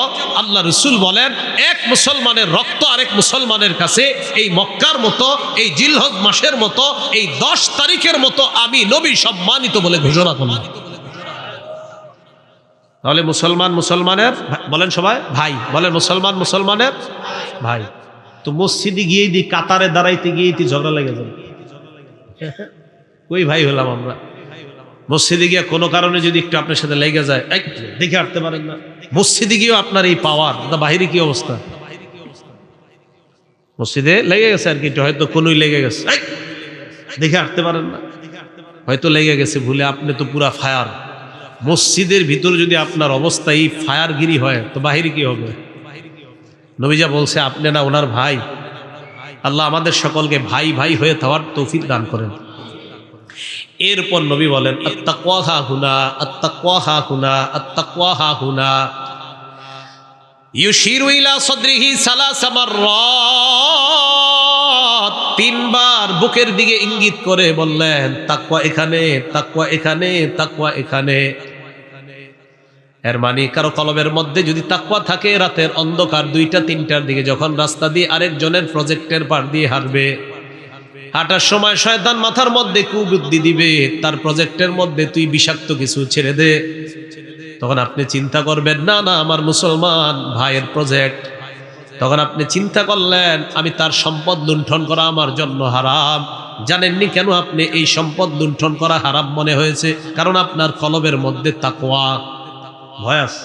আল্লাহ রাসূল বলেন এক মুসলমানের রক্ত আরেক মুসলমানের কাছে এই মক্কার মতো, এই জিলহজ মাসের মতো, এই 10 তারিখের মতো আমি নবী সম্মানিত বলে ঘোষণা করলাম। তাহলে মুসলমান মুসলমানের, বলেন সবাই ভাই, বলেন মুসলমান মুসলমানের ভাই। তো মসজিদে গিয়ে দি কাতারে দাঁড়াইতে গিয়ে ঝগড়া লেগে যাবে, ওই ভাই হলাম আমরা। মসজিদে গিয়ে কোনো কারণে যদি একটু আপনার সাথে লেগে যায়, দেখে হাঁটতে পারেন না, মসজিদে গিয়েও আপনার এই পাওয়ার, বাহিরে কি অবস্থা? মসজিদে লেগে গেছে আর কি, হয়তো কোনোই লেগে গেছে, দেখে হাঁটতে পারেন না, হয়তো লেগে গেছে ভুলে, আপনি তো পুরা ফায়ার। মসজিদের ভিতরে যদি আপনার অবস্থা এই ফায়ারগিরি হয়, তো বাহিরে কি হবে? নবীজা বলছে আপনি না ওনার ভাই। আল্লাহ আমাদের সকলকে ভাই ভাই হয়ে থাকার তৌফিক দান করেন। এরপর নবী বলেন, আত্তাকওয়া হাহুনা, আত্তাকওয়া হাহুনা, আত্তাকওয়া হাহুনা। ইউশিরু ইলা সাদরিহি সালাসা মাররাত, 3 বার বুকের দিকে ইঙ্গিত করে বললেন, তাকওয়া এখানে, তাকওয়া এখানে, তাকওয়া এখানে। এর মানে কারো কলবের মধ্যে যদি তাকওয়া থাকে, রাতের অন্ধকার 2টা-3টার দিকে যখন রাস্তা দিয়ে আরেকজনের প্রজেক্টের পার দিয়ে হাঁটবে, হাঁটার সময় শয়তান মাথার মধ্যে কুবুদ্ধি দিবে, তার প্রজেক্টের মধ্যে তুই বিষাক্ত কিছু ছেড়ে দে, তখন আপনি চিন্তা করবেন না না আমার মুসলমান ভাইয়ের প্রজেক্ট। তখন আপনি চিন্তা করলেন আমি তার সম্পদ লুণ্ঠন করা আমার জন্য হারাম। জানেননি কেন আপনি এই সম্পদ লুণ্ঠন করা হারাম মনে হয়েছে? কারণ আপনার কলবের মধ্যে তাকওয়া, ভয় আছে।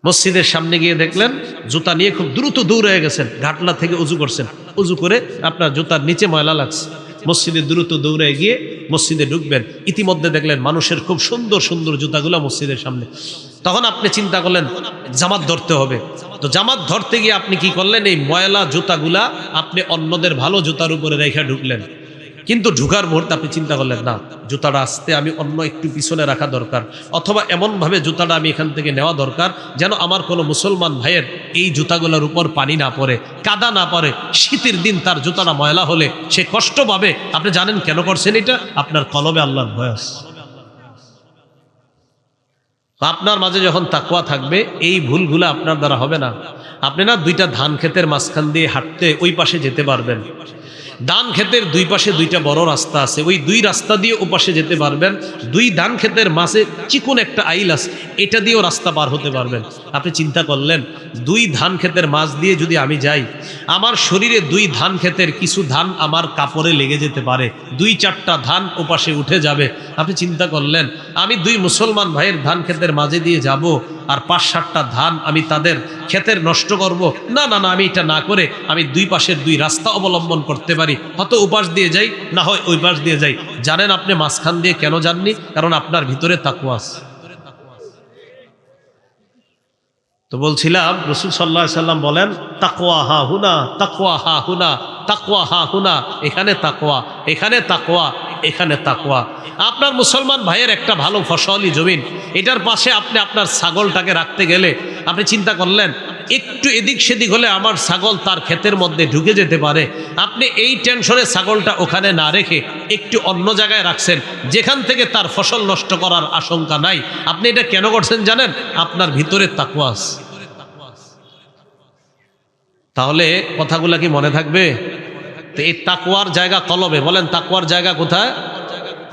মসজিদের সামনে গিয়ে দেখলেন জুতা নিয়ে খুব দ্রুত দৌড়ে গেছেন, ঘাটলা থেকে উজু করছেন, উজু করে আপনার জুতার নিচে ময়লা লাগছে, মসজিদে দ্রুত দৌড়ে গিয়ে মসজিদে ঢুকবেন, ইতিমধ্যে দেখলেন মানুষের খুব সুন্দর সুন্দর জুতাগুলো মসজিদের সামনে। তখন আপনি চিন্তা করলেন জামাত ধরতে হবে। তো জামাত ধরতে গিয়ে আপনি কি করলেন? এই ময়লা জুতাগুলা আপনি অন্যদের ভালো জুতার উপরে রেখে ঢুকলেন। কিন্তু ঢুকার মুহূর্তে আপনি চিন্তা করলেন না, জুতাটা আসতে আমি অন্য একটু পিছনে রাখা দরকার, অথবা এমনভাবে জুতাটা আমি এখান থেকে নেওয়া দরকার যেন আমার কোনো মুসলমান ভাইয়ের এই জুতাগুলোর উপর পানি না পড়ে, কাদা না পড়ে, শীতের দিন তার জুতাটা ময়লা হলে সে কষ্ট পাবে। আপনি জানেন কেন করছেন এটা? আপনার কলবে আল্লাহর ভয় আছে। আপনার মাঝে যখন তাকওয়া থাকবে এই ভুলগুলো আপনার দ্বারা হবে না। আপনি না 2টা ধান ক্ষেতের মাঝখান দিয়ে হাঁটতে ওই পাশে যেতে পারবেন, ধান ক্ষেতের 2 পাশে 2টা বড় রাস্তা আছে, ওই 2 রাস্তা দিয়ে ওপাশে যেতে পারবেন। 2 ধান ক্ষেতের মাঝে চিকন একটা আইল আছে, এটা দিয়েও রাস্তা পার হতে পারবেন। আপনি চিন্তা করলেন 2 ধান ক্ষেতের মাঝ দিয়ে যদি আমি যাই, আমার শরীরে 2 ধান ক্ষেতের কিছু ধান আমার কাপড়ে লেগে যেতে পারে, 2-4টা ধান ওপাশে উঠে যাবে। আপনি চিন্তা করলেন আমি 2 মুসলমান ভাইয়ের ধান ক্ষেতের মাঝে দিয়ে যাব আর 5-7টা ধান আমি তাদের ক্ষেতের নষ্ট করব? না না না, আমি এটা না করে আমি 2 পাশের 2 রাস্তা অবলম্বন করতে পারি, হয়তো ওপাশ দিয়ে যাই, না হয় ওই পাশ দিয়ে যাই। জানেন আপনি মাঝখান দিয়ে কেন যাননি? কারণ আপনার ভিতরে তাকওয়া আছে। বলছিলাম রাসূল সাল্লাল্লাহু আলাইহি সাল্লাম বলেন তাকওয়া হা হুনা, তাকওয়া হা হুনা, তাকওয়া হা হুনা, এখানে তাকওয়া, এখানে তাকওয়া, এখানে তাকওয়া। আপনার মুসলমান ভাইয়ের একটা ভালো ফসলি জমিন, এটার পাশে আপনি আপনার ছাগলটাকে রাখতে গেলে আপনি চিন্তা করলেন একটু এদিক সেদিক হলে আমার ছাগল তার ক্ষেতের মধ্যে ঢুকে যেতে পারে। আপনি এই টেনশনে ছাগলটা ওখানে না রেখে একটু অন্য জায়গায় রাখছেন, যেখান থেকে তার ফসল নষ্ট করার আশঙ্কা নাই। আপনি এটা কেন করছেন জানেন? আপনার ভিতরে তাকওয়া আছে। তাহলে কথাগুলা কি মনে থাকবে? তো এই তাকওয়ার জায়গা কলবে, বলেন তাকওয়ার জায়গা কোথায়?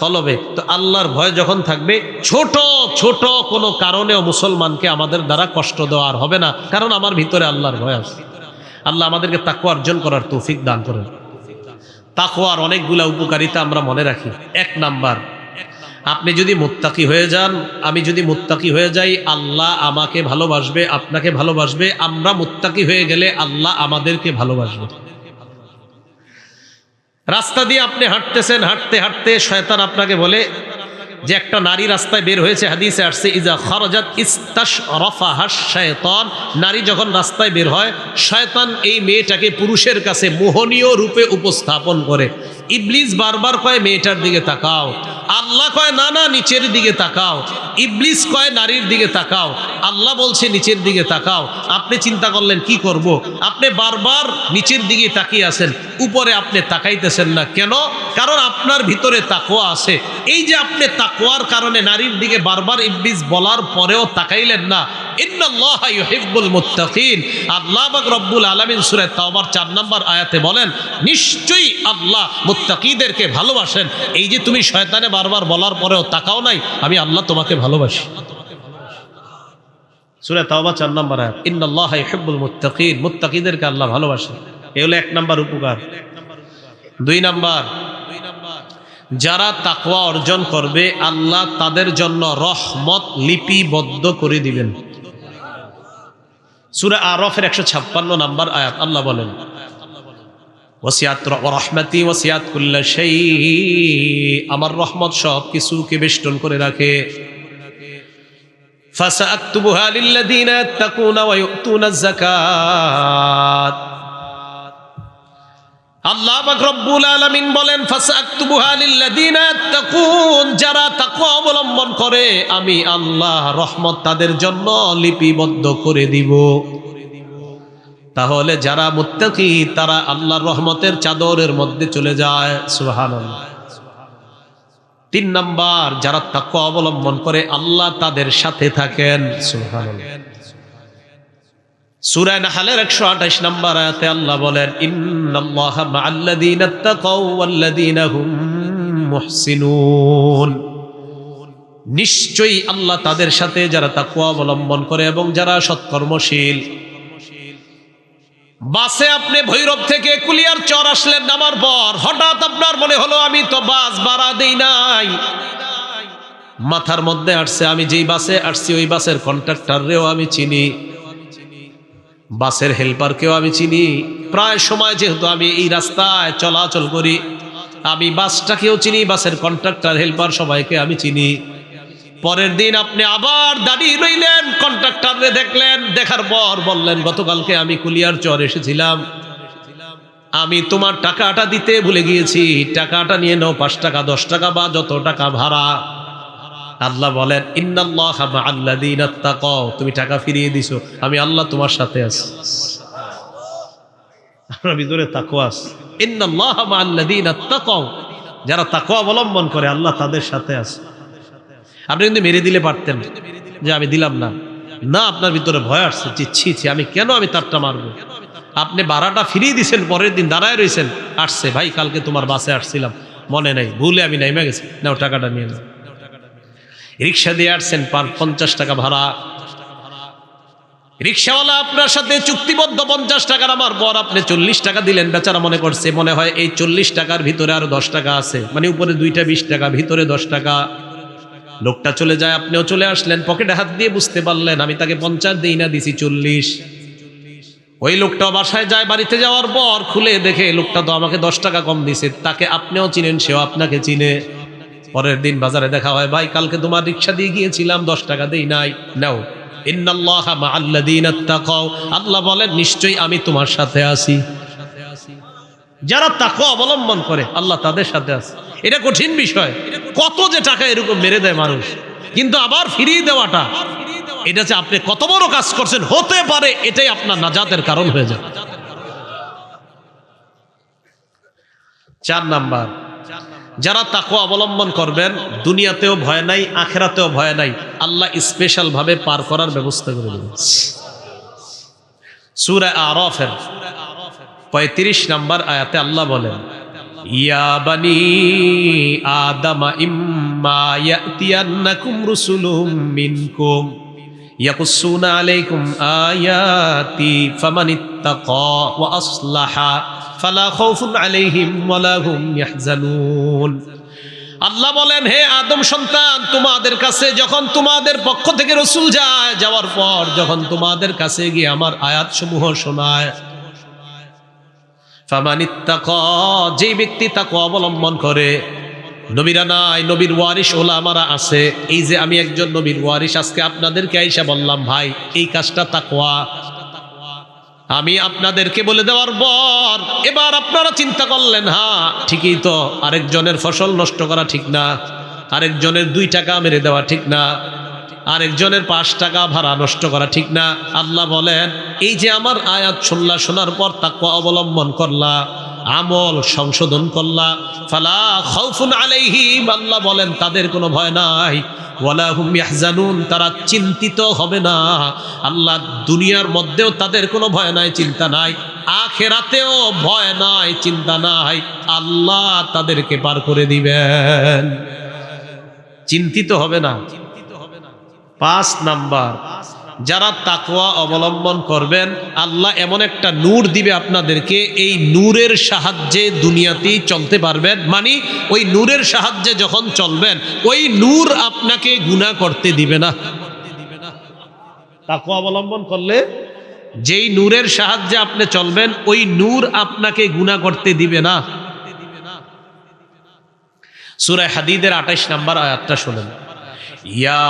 কলবে। তো আল্লাহর ভয় যখন থাকবে, ছোট ছোট কোনো কারণেও মুসলমানকে আমাদের দ্বারা কষ্ট দেওয়া আর হবে না, কারণ আমার ভিতরে আল্লাহর ভয় আছে। আল্লাহ আমাদেরকে তাকওয়া অর্জন করার তৌফিক দান করেন। তাকওয়ার অনেকগুলা উপকারিতা আমরা মনে রাখি। 1 নাম্বার, আপনি যদি মুত্তাকি হয়ে যান, আমি যদি মুত্তাকি হয়ে যাই, আল্লাহ আমাকে ভালোবাসবে, আপনাকে ভালোবাসবে। আমরা মুত্তাকি হয়ে গেলে আল্লাহ আমাদেরকে ভালোবাসবে। রাস্তা দিয়ে আপনি হাঁটতেছেন, হাঁটতে হাঁটতে শয়তান আপনাকে বলে যে একটা নারী রাস্তায় বের হয়েছে, হাদিসে আসছে ইজা খারাজাত ইস্তাশরাফাহাশ শায়তান, নারী যখন রাস্তায় বের হয় শয়তান এই মেয়েটাকে পুরুষের কাছে মোহনীয় রূপে উপস্থাপন করে। ইবলিস বারবার কয় মেয়েটার দিকে তাকাও, আল্লাহ কয় না না নিচের দিকে তাকাও। ইবলিস কয় নারীর দিকে তাকাও, আল্লাহ বলছে নিচের দিকে তাকাও। আপনি চিন্তা করলেন কি করব? আপনি বারবার নিচের দিকে তাকিয়ে আছেন, উপরে আপনি তাকাইতেছেন না। কেন? কারণ আপনার ভিতরে তাকওয়া আছে। এই যে আপনি তাকওয়ার কারণে নারীর দিকে বারবার ইবলিস বলার পরেও তাকাইলেন না। ইন্নাল্লাহা ইউহিব্বুল মুত্তাকিন, আল্লাহ পাক রব্বুল আলামিন সূরা তাওবার 4 নম্বর আয়াতে বলেন নিশ্চয়ই আল্লাহ মুত্তাকিদেরকে ভালোবাসেন। এই যে তুমি শয়তানে বারবার বলার পরেও তাকাও নাই, আমি আল্লাহ তোমাকে ভালোবাসি। সূরা তাওবা 4 নম্বর আয়াত, ইন্নাল্লাহা ইউহিব্বুল মুত্তাকিন, মুত্তাকিদেরকে আল্লাহ ভালোবাসেন। এই হলো 1 নম্বর উপকার। 2 নম্বর, যারা তাকওয়া অর্জন করবে আল্লাহ তাদের জন্য রহমত লিপিবদ্ধ করে দিবেন। সূরা আরাফের 156 নম্বর আয়াত আল্লাহ বলেন ওয়াসিআত রাহমাতি ওয়াসিআত কুল্লা শাই, আমার রহমত সব কিছুকে বেষ্টন করে রাখে। ফাসাআকতুবুহা লিল্লাযিনা ইয়াত্তাকুনা ওয়া ইউতুনাজ যাকাত, আল্লাহ পাক রব্বুল আলামিন বলেন ফাসাআকতুবুহা লিল্লাযিনা ইয়াত্তাকুন, যারা তাকওয়া অবলম্বন করে আমি আল্লাহ রহমত তাদের জন্য লিপিবদ্ধ করে দিব। তাহলে যারা মুত্তাকি তারা আল্লাহর রহমতের চাদরের মধ্যে চলে যায়। সুবহানাল্লাহ। 3 নাম্বার, যারা তাকওয়া অবলম্বন করে আল্লাহ তাদের সাথে থাকেন। সুবহানাল্লাহ। সূরা নাহলের 128 নম্বর আয়াতে আল্লাহ বলেন ইন্নাল্লাহা মা'আল্লাযীনা তাকাও ওয়াল্লাযীনা হুম মুহসিনুন, নিশ্চয়ই আল্লাহ তাদের সাথে যারা তাকওয়া অবলম্বন করে এবং যারা সৎকর্মশীল। বাসে আপনি ভৈরব থেকে কুলিয়ার চর আসলেন, নামার পর হঠাৎ আপনার মনে হলো আমি তো বাস ভাড়া দেই নাই। মাথার মধ্যে আসছে আমি যেই বাসে আসছি ওই বাসের কন্ট্রাক্টররেও আমি চিনি, বাসের হেল্পারকেও আমি চিনি। প্রায় সময় যেহেতু আমি এই রাস্তায় চলাচল করি, আমি বাসটাকেও চিনি, বাসের কন্ট্রাক্টর হেল্পার সবাইকে আমি চিনি। পরের দিন আপনি আবার দাঁড়িয়ে রইলেন, কন্ট্রাক্টরে দেখলেন, দেখার পর বললেন গতকালকে আমি কুলিয়ার চর এসেছিলাম, আমি তোমার টাকাটা দিতে ভুলে গিয়েছি, টাকাটা নিয়ে নাও, 5 টাকা 10 টাকা বা যত টাকা ভাড়া। আল্লাহ বলেন ইন্নাল্লাহা মা'আল্লাযীনা তাকাও, তুমি টাকা ফিরিয়ে দিছো, আমি আল্লাহ তোমার সাথে আছি। আপনার ভিতরে তাকওয়া আছে। ইন্নাল্লাহা মা'আল্লাযীনা তাকাও, যারা তাকওয়া অবলম্বন করে আল্লাহ তাদের সাথে আছে। আপনি কিন্তু মেরে দিলে পারতেন যে আমি দিলাম না, না আপনার ভিতরে ভয় আসছে যে ছি ছি আমি কেন আমি তারটা মারবো। আপনি ভাড়াটা ফিরিয়ে দিয়েছেন, পরের দিন দাঁড়ায় রয়েছেন, আসছে ভাই কালকে তোমার বাসে আসছিলাম মনে নাই, ভুলে আমি নেমে গেছি, নাও টাকাটা নিয়ে নাও। রিক্সা দিয়ে আসছেন, 50 টাকা ভাড়া, রিক্সাওয়ালা আপনার সাথে চুক্তিবদ্ধ 50 টাকা নামার পর আপনি 40 টাকা দিলেন। বেচারা মনে করছে মনে হয় এই 40 টাকার ভিতরে আরো 10 টাকা আছে, মানে উপরে 2টা 20 টাকা, ভিতরে 10 টাকা। লোকটা চলে যায়, আপনিও চলে আসলেন, পকেটে হাত দিয়ে বুঝতে পারলেন আমি তাকে 50 দিই না, দিছি 40। ওই লোকটা বাসায় যায়, বাড়িতে যাওয়ার পর খুলে দেখে লোকটা তো আমাকে 10 টাকা কম দিছে, তাকে আপনিও চিনেন, সেও আপনাকে চিনে। পরের দিন বাজারে দেখা হয়, ভাই কালকে তোমার রিক্সা দিয়ে গিয়েছিলাম, 10 টাকা দেই নাই, নাও ইন্নাল্লাহা মাআল্লাযীনা ইত্তাকাও, আল্লাহ বলেন নিশ্চয়ই আমি তোমার সাথে আছি। যারা তাকওয়া অবলম্বন করে আল্লাহ তাদের সাথে আছে। এটা কঠিন বিষয়। কত যে টাকা এরকম মেরে দেয় মানুষ, কিন্তু আবার ফিরিয়ে দেওয়াটা, এটা যে আপনি কত বড় কাজ করছেন, হতে পারে এটাই আপনার নাজাতের কারণ হয়ে যায়। 4 নাম্বার, যারা তাকওয়া অবলম্বন করবেন দুনিয়াতেও ভয় নাই, আখিরাতেও ভয় নাই, আল্লাহ স্পেশাল ভাবে পার করার ব্যবস্থা করে দেবেন। সূরা আরাফের 35 নাম্বার আয়াতে আল্লাহ বলেন, ইয়া বানি আদামা ইম্মা ইয়াতিয়ান্নাকুম রুসুলুম মিনকুম ইয়াকুসুনা আলাইকুম আয়াতি ফামানিত্তাকা ওয়া আসলাহা ফালা খাউফুন আলাইহিম ওয়ালা হুম ইয়াহজানুন। আল্লাহ বলেন, হে আদম সন্তান, তোমাদের কাছে যখন তোমাদের পক্ষ থেকে রসুল যায়, যাওয়ার পর যখন তোমাদের কাছে গিয়ে আমার আয়াত সমূহ শোনায়, ফামানিত্তাকা, যে ব্যক্তি তাকওয়া অবলম্বন করে, নবীরা নাই, নবীর ওয়ারিস ওলামারা আছে। এই যে আমি একজন নবীর ওয়ারিস, আজকে আপনাদেরকে আইসা বললাম ভাই এই কাজটা তাকওয়া, আমি আপনাদেরকে বলে দেওয়ার পর এবার আপনারা চিন্তা করলেন, হ্যাঁ ঠিকই তো, আরেকজনের ফসল নষ্ট করা ঠিক না, আরেকজনের 2 টাকা মেরে দেওয়া ঠিক না, আরেকজনের 5 টাকা ভাড়া নষ্ট করা ঠিক না। আল্লাহ বলেন, এই যে আমার আয়াত শুনলা, শোনার পর তাকওয়া অবলম্বন করলা, আমল সংশোধন করলা, ফালা খাউফুন আলাইহিম, আল্লাহ বলেন তাদের কোনো ভয় নাই, ওয়ালা হুম ইয়াহজানুন, তারা চিন্তিত হবে না। আল্লাহ দুনিয়ার মধ্যেও তাদের কোনো ভয় নাই, চিন্তা নাই, আখিরাতেও ভয় নাই, চিন্তা নাই, আল্লাহ তাদেরকে পার করে দিবেন, চিন্তিত হবে না। 5 নাম্বার, যারা তাকওয়া অবলম্বন করবেন আল্লাহ এমন একটা নূর দিবে আপনাদেরকে, এই নূরের সাহায্যে দুনিয়াতেই চলতে পারবেন। মানে ওই নূরের সাহায্যে যখন চলবেন, ওই নূর আপনাকে গুনাহ করতে দিবে না। তাকওয়া অবলম্বন করলে যেই নূরের সাহায্যে আপনি চলবেন, ওই নূর আপনাকে গুনাহ করতে দিবে না। সূরা হাদীদের 28 নাম্বার আয়াতটা শুনেন, ইয়া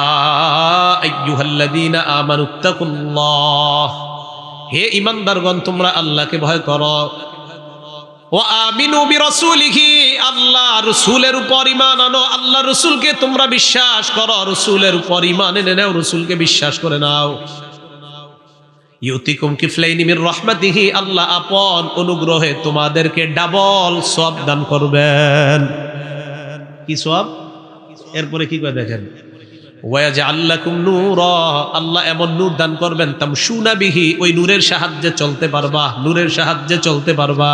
আইয়ুহাল্লাযীনা আমানুত্তাকুল্লাহ, হে ঈমানদারগণ তোমরা আল্লাহকে ভয় করো, ওয়া আমিনু বিরাসূলিহি, আল্লাহ রাসূলের উপর ঈমান আনো, আল্লাহ রাসূলকে তোমরা বিশ্বাস করো, রাসূলের উপর ঈমান এনে নাও, রাসূলকে বিশ্বাস করে নাও। ইউতিকুম কিফলাইনি মির রাহমাতিহি, আল্লাহ আপন অনুগ্রহে তোমাদেরকে ডাবল সওয়াব দান করবেন। কি সওয়াব? এরপরে কি কয় দেখেন, ওয়াজআল লাকুম নূরা, আল্লাহ এমন নূর দান করবেন, তামশুনা বিহি, ওই নূরের সাহায্যে চলতে পারবা, নূরের সাহায্যে চলতে পারবা।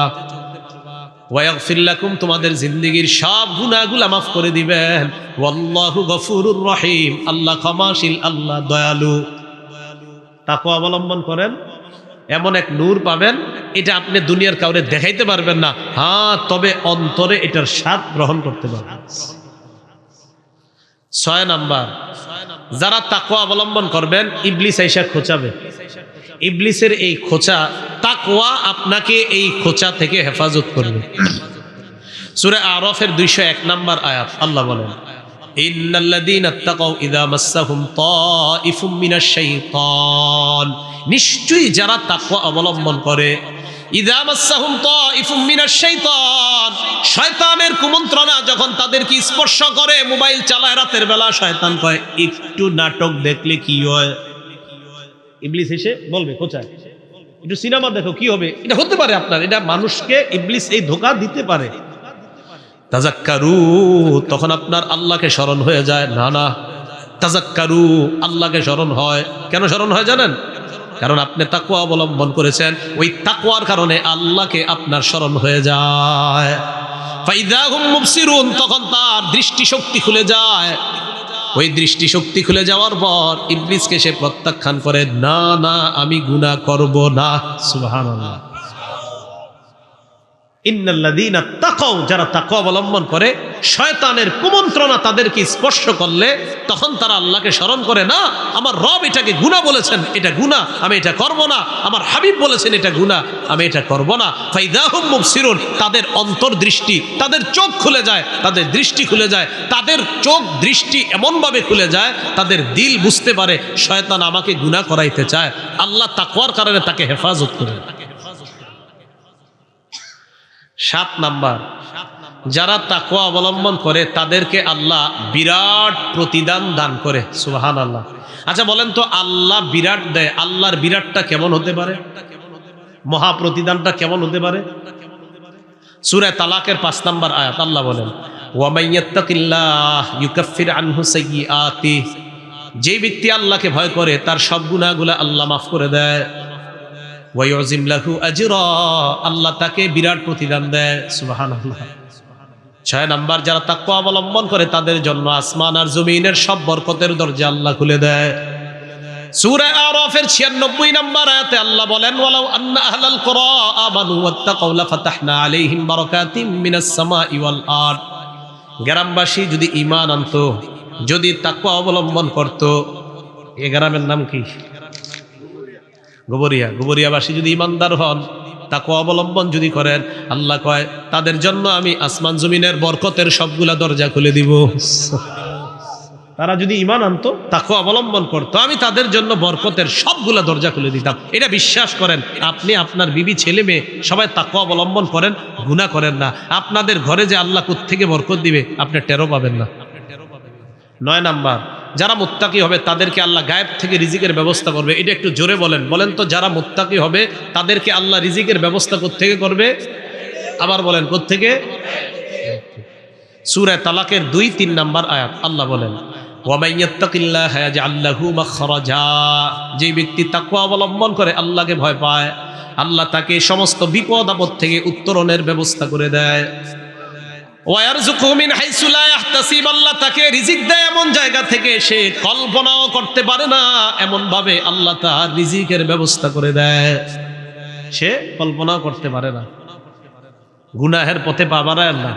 ওয়াগফির লাকুম, তোমাদের জিন্দেগীর সব গুনাহগুলো মাফ করে দিবেন। ওয়াল্লাহু গফুরুর রহিম, আল্লাহ ক্ষমাশীল, আল্লাহ দয়ালু। তাকওয়া অবলম্বন করেন, এমন এক নূর পাবেন, এটা আপনি দুনিয়ার কাউরে দেখাইতে পারবেন না, হ্যাঁ তবে অন্তরে এটার স্বাদ গ্রহণ করতে পারবেন। 6 নাম্বার, যারা তাকওয়া অবলম্বন করবেন, ইবলিস আইসা খোঁচাবে, ইবলিসের এই খোঁচা, তাকওয়া আপনাকে এই খোঁচা থেকে হেফাজত করবে। সূরা আরাফের 201 নাম্বার আয়াত আল্লাহ বলেন, ইন্নাল্লাযীনা ইত্তাকাউ ইযা মাসসাহুম তাইফুম মিনাশ শাইতান, নিশ্চয়ই যারা তাকওয়া অবলম্বন করে, ইযা মাসসাহুম তাইফুম মিনাশ শাইতান, শয়তানের কুমন্ত্রণা যখন তাদেরকে স্পর্শ করে, মোবাইল চালায় রাতের বেলা, শয়তান কয় একটু নাটক দেখলে কি হয়, ইবলিস এসে বলবে কোথায়, একটু সিনেমা দেখো কি হবে, এটা হতে পারে আপনার, এটা মানুষকে ইবলিস এই ধোঁকা দিতে পারে। তাযাক্কারু, তখন আপনার আল্লাহকে স্মরণ হয়ে যায়, না না, তাযাক্কারু, আল্লাহকে স্মরণ হয়। কেন স্মরণ হয় জানেন? কারণ আপনি তাকওয়া অবলম্বন করেছেন, ওই তাকওয়ার কারণে আল্লাহকে আপনার স্মরণ হয়ে যায়। ফাইযা হুম মুবসিরুন, তখন তার দৃষ্টিশক্তি খুলে যায়। ওই দৃষ্টিশক্তি খুলে যাওয়ার পর ইবলিসকে সে প্রত্যাখ্যান করে, না না আমি গুনাহ করব না। সুবহানাল্লাহ। ইন্নাল্লাযীনা তাকাও, যারা তাকওয়া অবলম্বন করে, শয়তানের কুমন্ত্রণা তাদেরকে স্পর্শ করলে তখন তারা আল্লাহকে স্মরণ করে, না আমার রব এটাকে গুনাহ বলেছেন, এটা গুনাহ, আমি এটা করব না। আমার হাবিব বলেছেন এটা গুনাহ, আমি এটা করব না। ফাইদাহুম মুবসিরুন, তাদের অন্তর্দৃষ্টি, তাদের চোখ খুলে যায়, তাদের দৃষ্টি খুলে যায়, তাদের চোখ দৃষ্টি এমনভাবে খুলে যায়, তাদের দিল বুঝতে পারে শয়তান আমাকে গুনাহ করাইতে চায়। আল্লাহ তাকওয়ার কারণে তাকে হেফাজত করে। 7 নাম্বার, যারা তাকওয়া অবলম্বন করে তাদেরকে আল্লাহ বিরাট প্রতিদান দান করে। সুবহানাল্লাহ। আচ্ছা বলেন তো, আল্লাহ বিরাট দেয়, আল্লাহর বিরাটটা কেমন হতে পারে? মহা প্রতিদানটা কেমন হতে পারে? সূরা তালাকের 5 নাম্বার আয়াত আল্লাহ বলেন, ওয়া মাইয়াত্তাকিল্লাহ ইউকাফির আনহু সাইয়্যাতিহি, যে ব্যক্তি আল্লাহকে ভয় করে তার সব গুনাহগুলো আল্লাহ মাফ করে দেয়। ওয়া ইউযিম লাহু আজরা, আল্লাহ তাকে বিরাট প্রতিদান দেয়। সুবহানাল্লাহ। 6 নাম্বার, যারা তাকওয়া অবলম্বন করে তাদের জন্য আসমান আর জমিনের সব বরকতের দরজা আল্লাহ খুলে দেয়। সূরা আরাফের 96 নাম্বার আয়াতে আল্লাহ বলেন, ওয়ালাউ আন্না আহলাল কুরা আমানু ওয়াত্তাকাউ লাফাতাহনা আলাইহিম বারাকাতিম মিনাস সামাই ওয়াল আরদ, গ্রামবাসী যদি ঈমান আনতো, যদি তাকওয়া অবলম্বন করত। এই গ্রামের নাম কি? গোবরিয়া। গোবরিয়াবাসী যদি ঈমানদার হন, তাকওয়া অবলম্বন যদি করেন, আল্লাহ কয় তাদের জন্য আমি আসমান জমিনের বরকতের সবগুলা দরজা খুলে দিব। তারা যদি ঈমান আনতো, তাকওয়া অবলম্বন করতো, আমি তাদের জন্য বরকতের সবগুলা দরজা খুলে দিতাম। এটা বিশ্বাস করেন। আপনি আপনার বিবি ছেলে মেয়ে সবাই তাকওয়া অবলম্বন করেন, গুনাহ করেন না, আপনাদের ঘরে যে আল্লাহ কোত্থেকে বরকত দিবে আপনি টেরও পাবেন না। 9 নাম্বার, যারা মুত্তাকি হবে তাদেরকে আল্লাহ গায়েব থেকে রিজিকের ব্যবস্থা করবে। এটা একটু জোরে বলেন, বলেন তো, যারা মুত্তাকি হবে তাদেরকে আল্লাহ রিজিকের ব্যবস্থা কোত্থেকে করবে? আবার বলেন, কোত্থেকে? সূরা তালাকের 2-3 নাম্বার আয়াত আল্লাহ বলেন, ওয়া মাইয়াত্তাকিল্লাহ ইয়াজআল লাহু মাখরাজা, যে ব্যক্তি তাকওয়া অবলম্বন করে, আল্লাহকে ভয় পায়, আল্লাহ তাকে সমস্ত বিপদ আপদ থেকে উত্তরণের ব্যবস্থা করে দেয়। ওয়ারযুকুহু মিন হাইসু লা ইয়াহতাসিব, আল্লাহ তাকে রিজিক দেয় এমন জায়গা থেকে সে কল্পনাও করতে পারে না, এমন ভাবে আল্লাহ তার রিজিকের ব্যবস্থা করে দেয়, সে কল্পনাও করতে পারে না। গুনাহের পথে পা বাড়ায় না,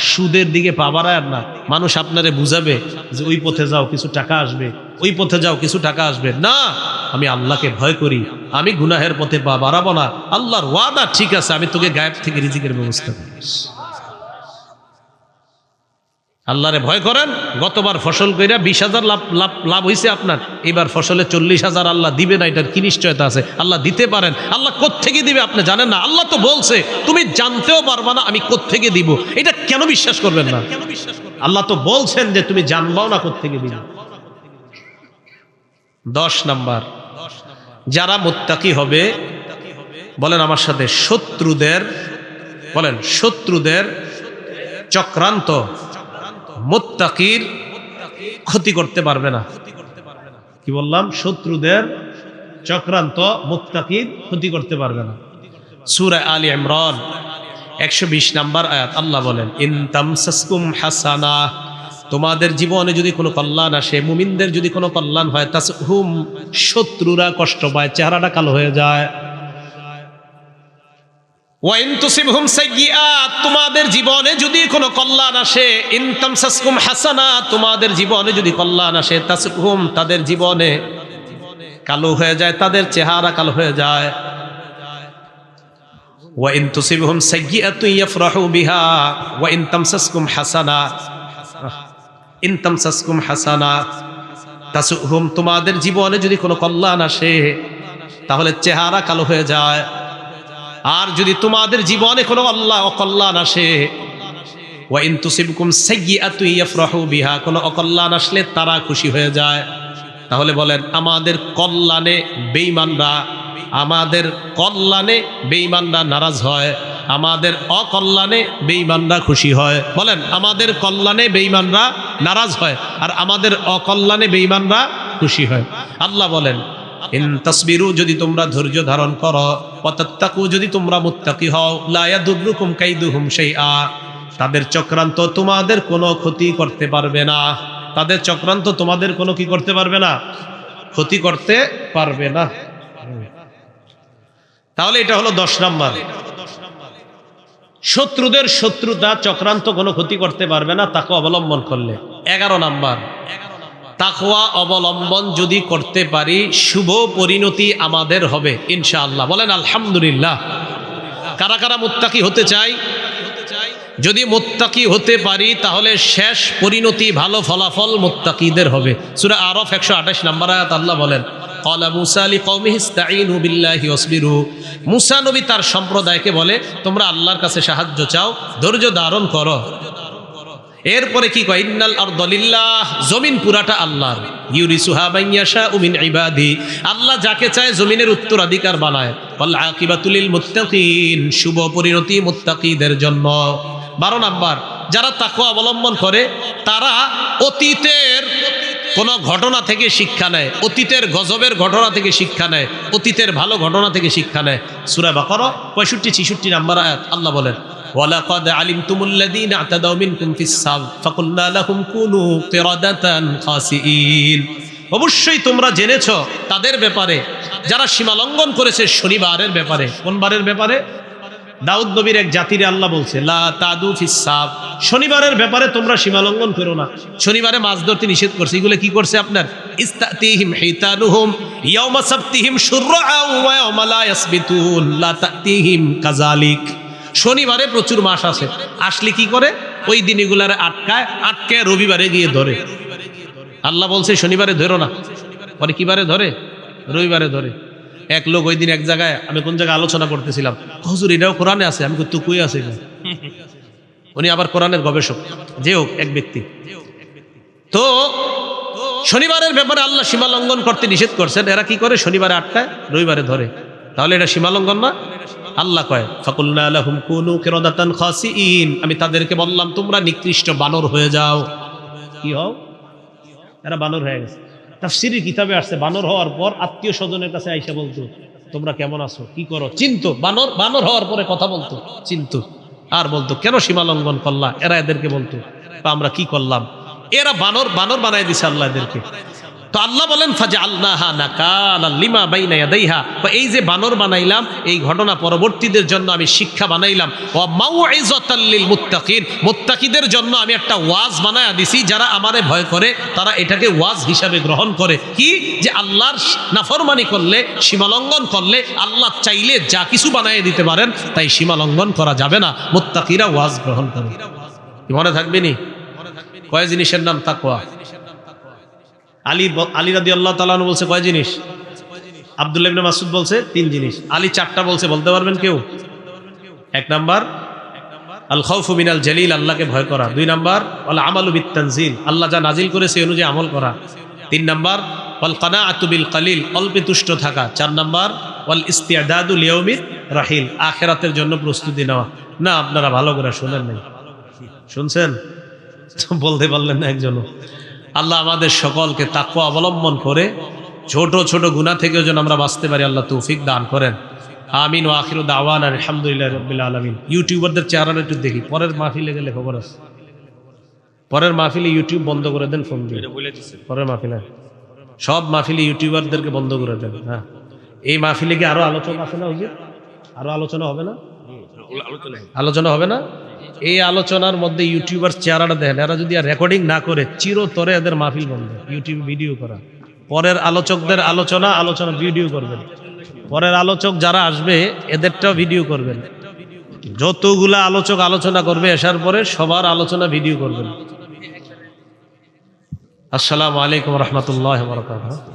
সুদের দিকে পা বাড়ায় না। মানুষ আপনারে বুঝাবে যে ওই পথে যাও কিছু টাকা আসবে, ওই পথে যাও কিছু টাকা আসবে না। আমি আল্লাহকে ভয় করি, আমি গুনাহের পথে পা বাড়াবো না। আল্লাহর ওয়াদা ঠিক আছে, আমি তোকে গায়েব থেকে রিজিকের ব্যবস্থা করি। আল্লাহরে ভয় করেন। গতবার ফসল কইরা 20,000 লাভ হয়েছে আপনার, এবার ফসলে 40,000 আল্লাহ দিবে না, এটার কি নিশ্চয়তা আছে? আল্লাহ দিতে পারেন। আল্লাহ কোত্থেকে দিবে আপনি জানেন না। আল্লাহ তো বলছে তুমি জানতেও পারবা না আমি কোত্থেকে দিব, এটা কেন বিশ্বাস করবেন না? আল্লাহ তো বলছেন যে তুমি জানবাও না কোত্থেকে দিব। 10 নাম্বার, যারা মুত্তাকি হবে, বলেন আমার সাথে, শত্রুদের, বলেন শত্রুদের চক্রান্ত মুত্তাকির ক্ষতি করতে পারবে না। কি বললাম? শত্রুদের চক্রান্ত মুত্তাকির ক্ষতি করতে পারবে না। সূরা আলী ইমরান 120 নাম্বার আয়াত আল্লাহ বলেন, ইন তামসাসকুম হাসানা, তোমাদের জীবনে যদি কোনো কল্যাণ আসে, মুমিনদের যদি কোনো কল্যাণ হয়, তাসহুম, শত্রুরা কষ্ট পায়, চেহারাটা কালো হয়ে যায়। ওয়াইন তুসিবহুম সাইয়্যাত, তোমাদের জীবনে যদি কোনো কল্যাণ আসে, ইন তামসাসকুম হাসানা, তোমাদের জীবনে যদি কল্যাণ আসে, তাসহুম, তাদের জীবনে কালো হয়ে যায়, তাদের চেহারা কালো হয়ে যায়। ওয়াইন তুসিবহুম সাইয়্যাতুন ইয়াফরাহু বিহা ওয়াইন তামসাসকুম হাসানা, ইন তামসাসকুম হাসানা তাসহুম, তোমাদের জীবনে যদি কোনো কল্যাণ আসে তাহলে চেহারা কালো হয়ে যায়। আর যদি তোমাদের জীবনে কোনো অকল্যাণ আসে, ওয়া ইন তুসিবকুম সাইয়্যাতুন ইয়াফরাহু বিহা, কোনো অকল্যাণ আসলে তারা খুশি হয়ে যায়। তাহলে বলেন, আমাদের কল্যাণে বেঈমানরা, আমাদের কল্যাণে বেঈমানরা নারাজ হয়, আমাদের অকল্যাণে বেঈমানরা খুশি হয়। বলেন, আমাদের কল্যাণে বেঈমানরা নারাজ হয় আর আমাদের অকল্যাণে বেঈমানরা খুশি হয়। আল্লাহ বলেন, ইন তাসবিরু, যদি তোমরা ধৈর্য ধারণ করো, ওয়া তাত্তাকু, যদি তোমরা মুত্তাকি হও, লা ইয়াদুররুকুম কাইদুহুম শাইআ, তাদের চক্রান্ত তোমাদের কোনো ক্ষতি করতে পারবে না। তাদের চক্রান্ত তোমাদের কোনো কি করতে পারবে না? ক্ষতি করতে পারবে না। তাহলে এটা হলো 10 নাম্বার। শত্রুদের শত্রুতা চক্রান্ত কোনো ক্ষতি করতে পারবে না তাকওয়া অবলম্বন করলে। 11 নাম্বার, তাকওয়া অবলম্বন যদি করতে পারি শুভ পরিণতি আমাদের হবে ইনশাআল্লাহ। বলেন আলহামদুলিল্লাহ। কারা কারা মুত্তাকি হতে চাই? যদি মুত্তাকি হতে পারি তাহলে শেষ পরিণতি ভালো ফলাফল মুত্তাকিদের হবে। সূরা আরাফ 128 নম্বর আয়াত আল্লাহ বলেন, ক্বালা মূসা লিকওমিহি ইসতাঈনু বিল্লাহি ওয়াসবিরু। মূসা নবী তার সম্প্রদায়কে বলে তোমরা আল্লাহর কাছে সাহায্য চাও, ধৈর্য ধারণ করো। এরপরে কি কয়, ইন্নাল আরদা লিল্লাহ, জমিন পুরাটা আল্লাহর, ইউরিসুহা মান ইয়াশাউ মিন ইবাদি, আল্লাহ যাকে চায় জমিনের উত্তরাধিকার বানায়। ওয়াল আকিবাতু লিল মুত্তাকিন, শুভ পরিণতি মুত্তাকিদের জন্য। 12 নাম্বার, যারা তাকওয়া অবলম্বন করে তারা অতীতের কোন ঘটনা থেকে শিক্ষা নেয়, অতীতের গজবের ঘটনা থেকে শিক্ষা নেয়, অতীতের ভালো ঘটনা থেকে শিক্ষা নেয়। সূরা বাকারা 65-66 নম্বর আয়াত আল্লাহ বলেন, ওয়ালাকাদ আলিমতুমুল্লাযীনা আতাদাউ মিনকুম ফিস-সাব ফাকুলনা লাহুম কুনু কিরাদাতান খাসিঈন। অবশ্যই তোমরা জেনেছো তাদের ব্যাপারে যারা সীমালঙ্ঘন করেছে শনিবারের ব্যাপারে। কোন বারের ব্যাপারে? দাউদ নবীর এক জাতিরে আল্লাহ বলছে লা তাদু ফিস-সাব, শনিবারের ব্যাপারে তোমরা সীমালঙ্ঘন করো না। শনিবারে মাছ ধরতে নিষেধ করছে। এগুলো কি করছে আপনার? ইস্তাতিহিম হিতানুহুম ইয়াওমা সাবতিহিম শুরআউ ওয়া ইয়াওমা লা ইয়াসবিতুন লা তাতিহিম কাযালিক। শনিবারে প্রচুর মাছ আসে, আসলে কি করে? ওই দিন এগুলারে আটকায় রবিবারে গিয়ে ধরে। আল্লাহ বলছে শনিবারে ধরো না, পরে কিবারে ধরে? রবিবারে ধরে। এক লোক ওই দিন এক জায়গায়, আমি কোন জায়গায় আলোচনা করতেছিলাম, হুজুর এটাও কোরআনে আছে। আমি তো কই আছে, উনি আবার কোরআনের গবেষক। যে হোক, এক ব্যক্তি। তো শনিবারের ব্যাপারে আল্লাহ সীমা লঙ্ঘন করতে নিষেধ করছেন, এরা কি করে? শনিবারে আটকায় রবিবারে ধরে। তাহলে এটা সীমা লঙ্ঘন না? আল্লাহ কয় ফাকুলনা লাহুম কুনু কিরাদাতান খাসিঈন, আমি তাদেরকে বললাম তোমরা নিকৃষ্ট বানর হয়ে যাও। কি হও? এরা বানর হয়ে গেছে। তাফসীরের কিতাবে আসছে বানর হওয়ার পর আত্মীয় স্বজনের কাছে আইসা বলতো তোমরা কেমন আছো, কি করো, চিনতো। বানর হওয়ার পরে কথা বলতো, চিনতো। আর বলতো কেন সীমা লঙ্ঘন করলা? এরা এদেরকে বলতো আমরা কি করলাম? এরা বানর বানায় দিছে আল্লাহ এদেরকে। তো আল্লাহ বলেন ফাজআলনাহা নাকালাল লিমা বাইনা ইয়াদাইহা, এই যে বানর বানাইলাম এই ঘটনা পরবর্তীদের জন্য আমি শিক্ষা বানাইলাম। ওয়া মাউইযাতাল লিল মুত্তাকিন, মুত্তাকিদের জন্য আমি একটা ওয়াজ বানায়া দিছি। যারা আমারে ভয় করে তারা এটাকে ওয়াজ হিসাবে গ্রহণ করে। কি? যে আল্লাহর নাফরমানি করলে, সীমালঙ্ঘন করলে আল্লাহ চাইলে যা কিছু বানায় দিতে পারেন, তাই সীমালঙ্ঘন করা যাবে না। মুত্তাকিরা ওয়াজ গ্রহণ করে। মনে থাকবে নি? কয় জিনিসের নাম তাকওয়া? আলী রাদিয়াল্লাহু তাআলা আনহু বলছে কয় জিনিস? আব্দুল্লাহ ইবনে মাসউদ বলছে 3 জিনিস। আলী 4টা বলছে, বলতে পারবেন কেউ? 1 নাম্বার আল খাউফু মিনাল জালিল, আল্লাহকে ভয় করা। 2 নাম্বার ওয়াল আমালু বিত তানজিল, আল্লাহ যা নাজিল করেছে এই অনুযায়ী আমল করা। 3 নাম্বার ওয়াল কানাআতু বিল কালিল, অল্পে তুষ্ট থাকা। 4 নাম্বার ওয়াল ইস্তিআদাদু লিয়াউমির রাহিল, আখিরাতের জন্য প্রস্তুতি নেওয়া। না আপনারা ভালো করে শুনেন নাই? শুনছেন? বলতে পারলেন না একজনও। আল্লাহ আমাদের সকলকে তাকওয়া অবলম্বন করে ছোট ছোট গুনাহ থেকেও যেন আমরা বাঁচতে পারি, আল্লাহ তৌফিক দান করেন। আমিন ওয়া আখিরু দাওয়ানা আলহামদুলিল্লাহি রাব্বিল আলামিন। ইউটিউবারদের চেহারাটা একটু দেখি, পরের মাহফিলে গেলে খবর আছে। পরের মাহফিলে ইউটিউব বন্ধ করে দেন, ফোন দিয়ে পরের মাহফিলে সব মাহফিলে ইউটিউবারদেরকে বন্ধ করে দেন। হ্যাঁ, এই মাহফিলে কি আরো আলোচনা আছে না হুজুর? আরো আলোচনা হবে না? আলোচনা হবে না? এই আলোচনার মধ্যে ইউটিউবার চেহারাটা দেখেন, এরা যদি আর রেকর্ডিং না করে চিরতরে এদের মাহফিল বন্ধ। ইউটিউব ভিডিও করা, পরের আলোচকদের আলোচনা ভিডিও করবেন, পরের আলোচক যারা আসবে এদেরটাও ভিডিও করবেন। যতগুলা আলোচক আলোচনা করবে আসার পরে সবার আলোচনা ভিডিও করবেন। আসসালামু আলাইকুম রহমতুল্লাহ বারাকাতুহু।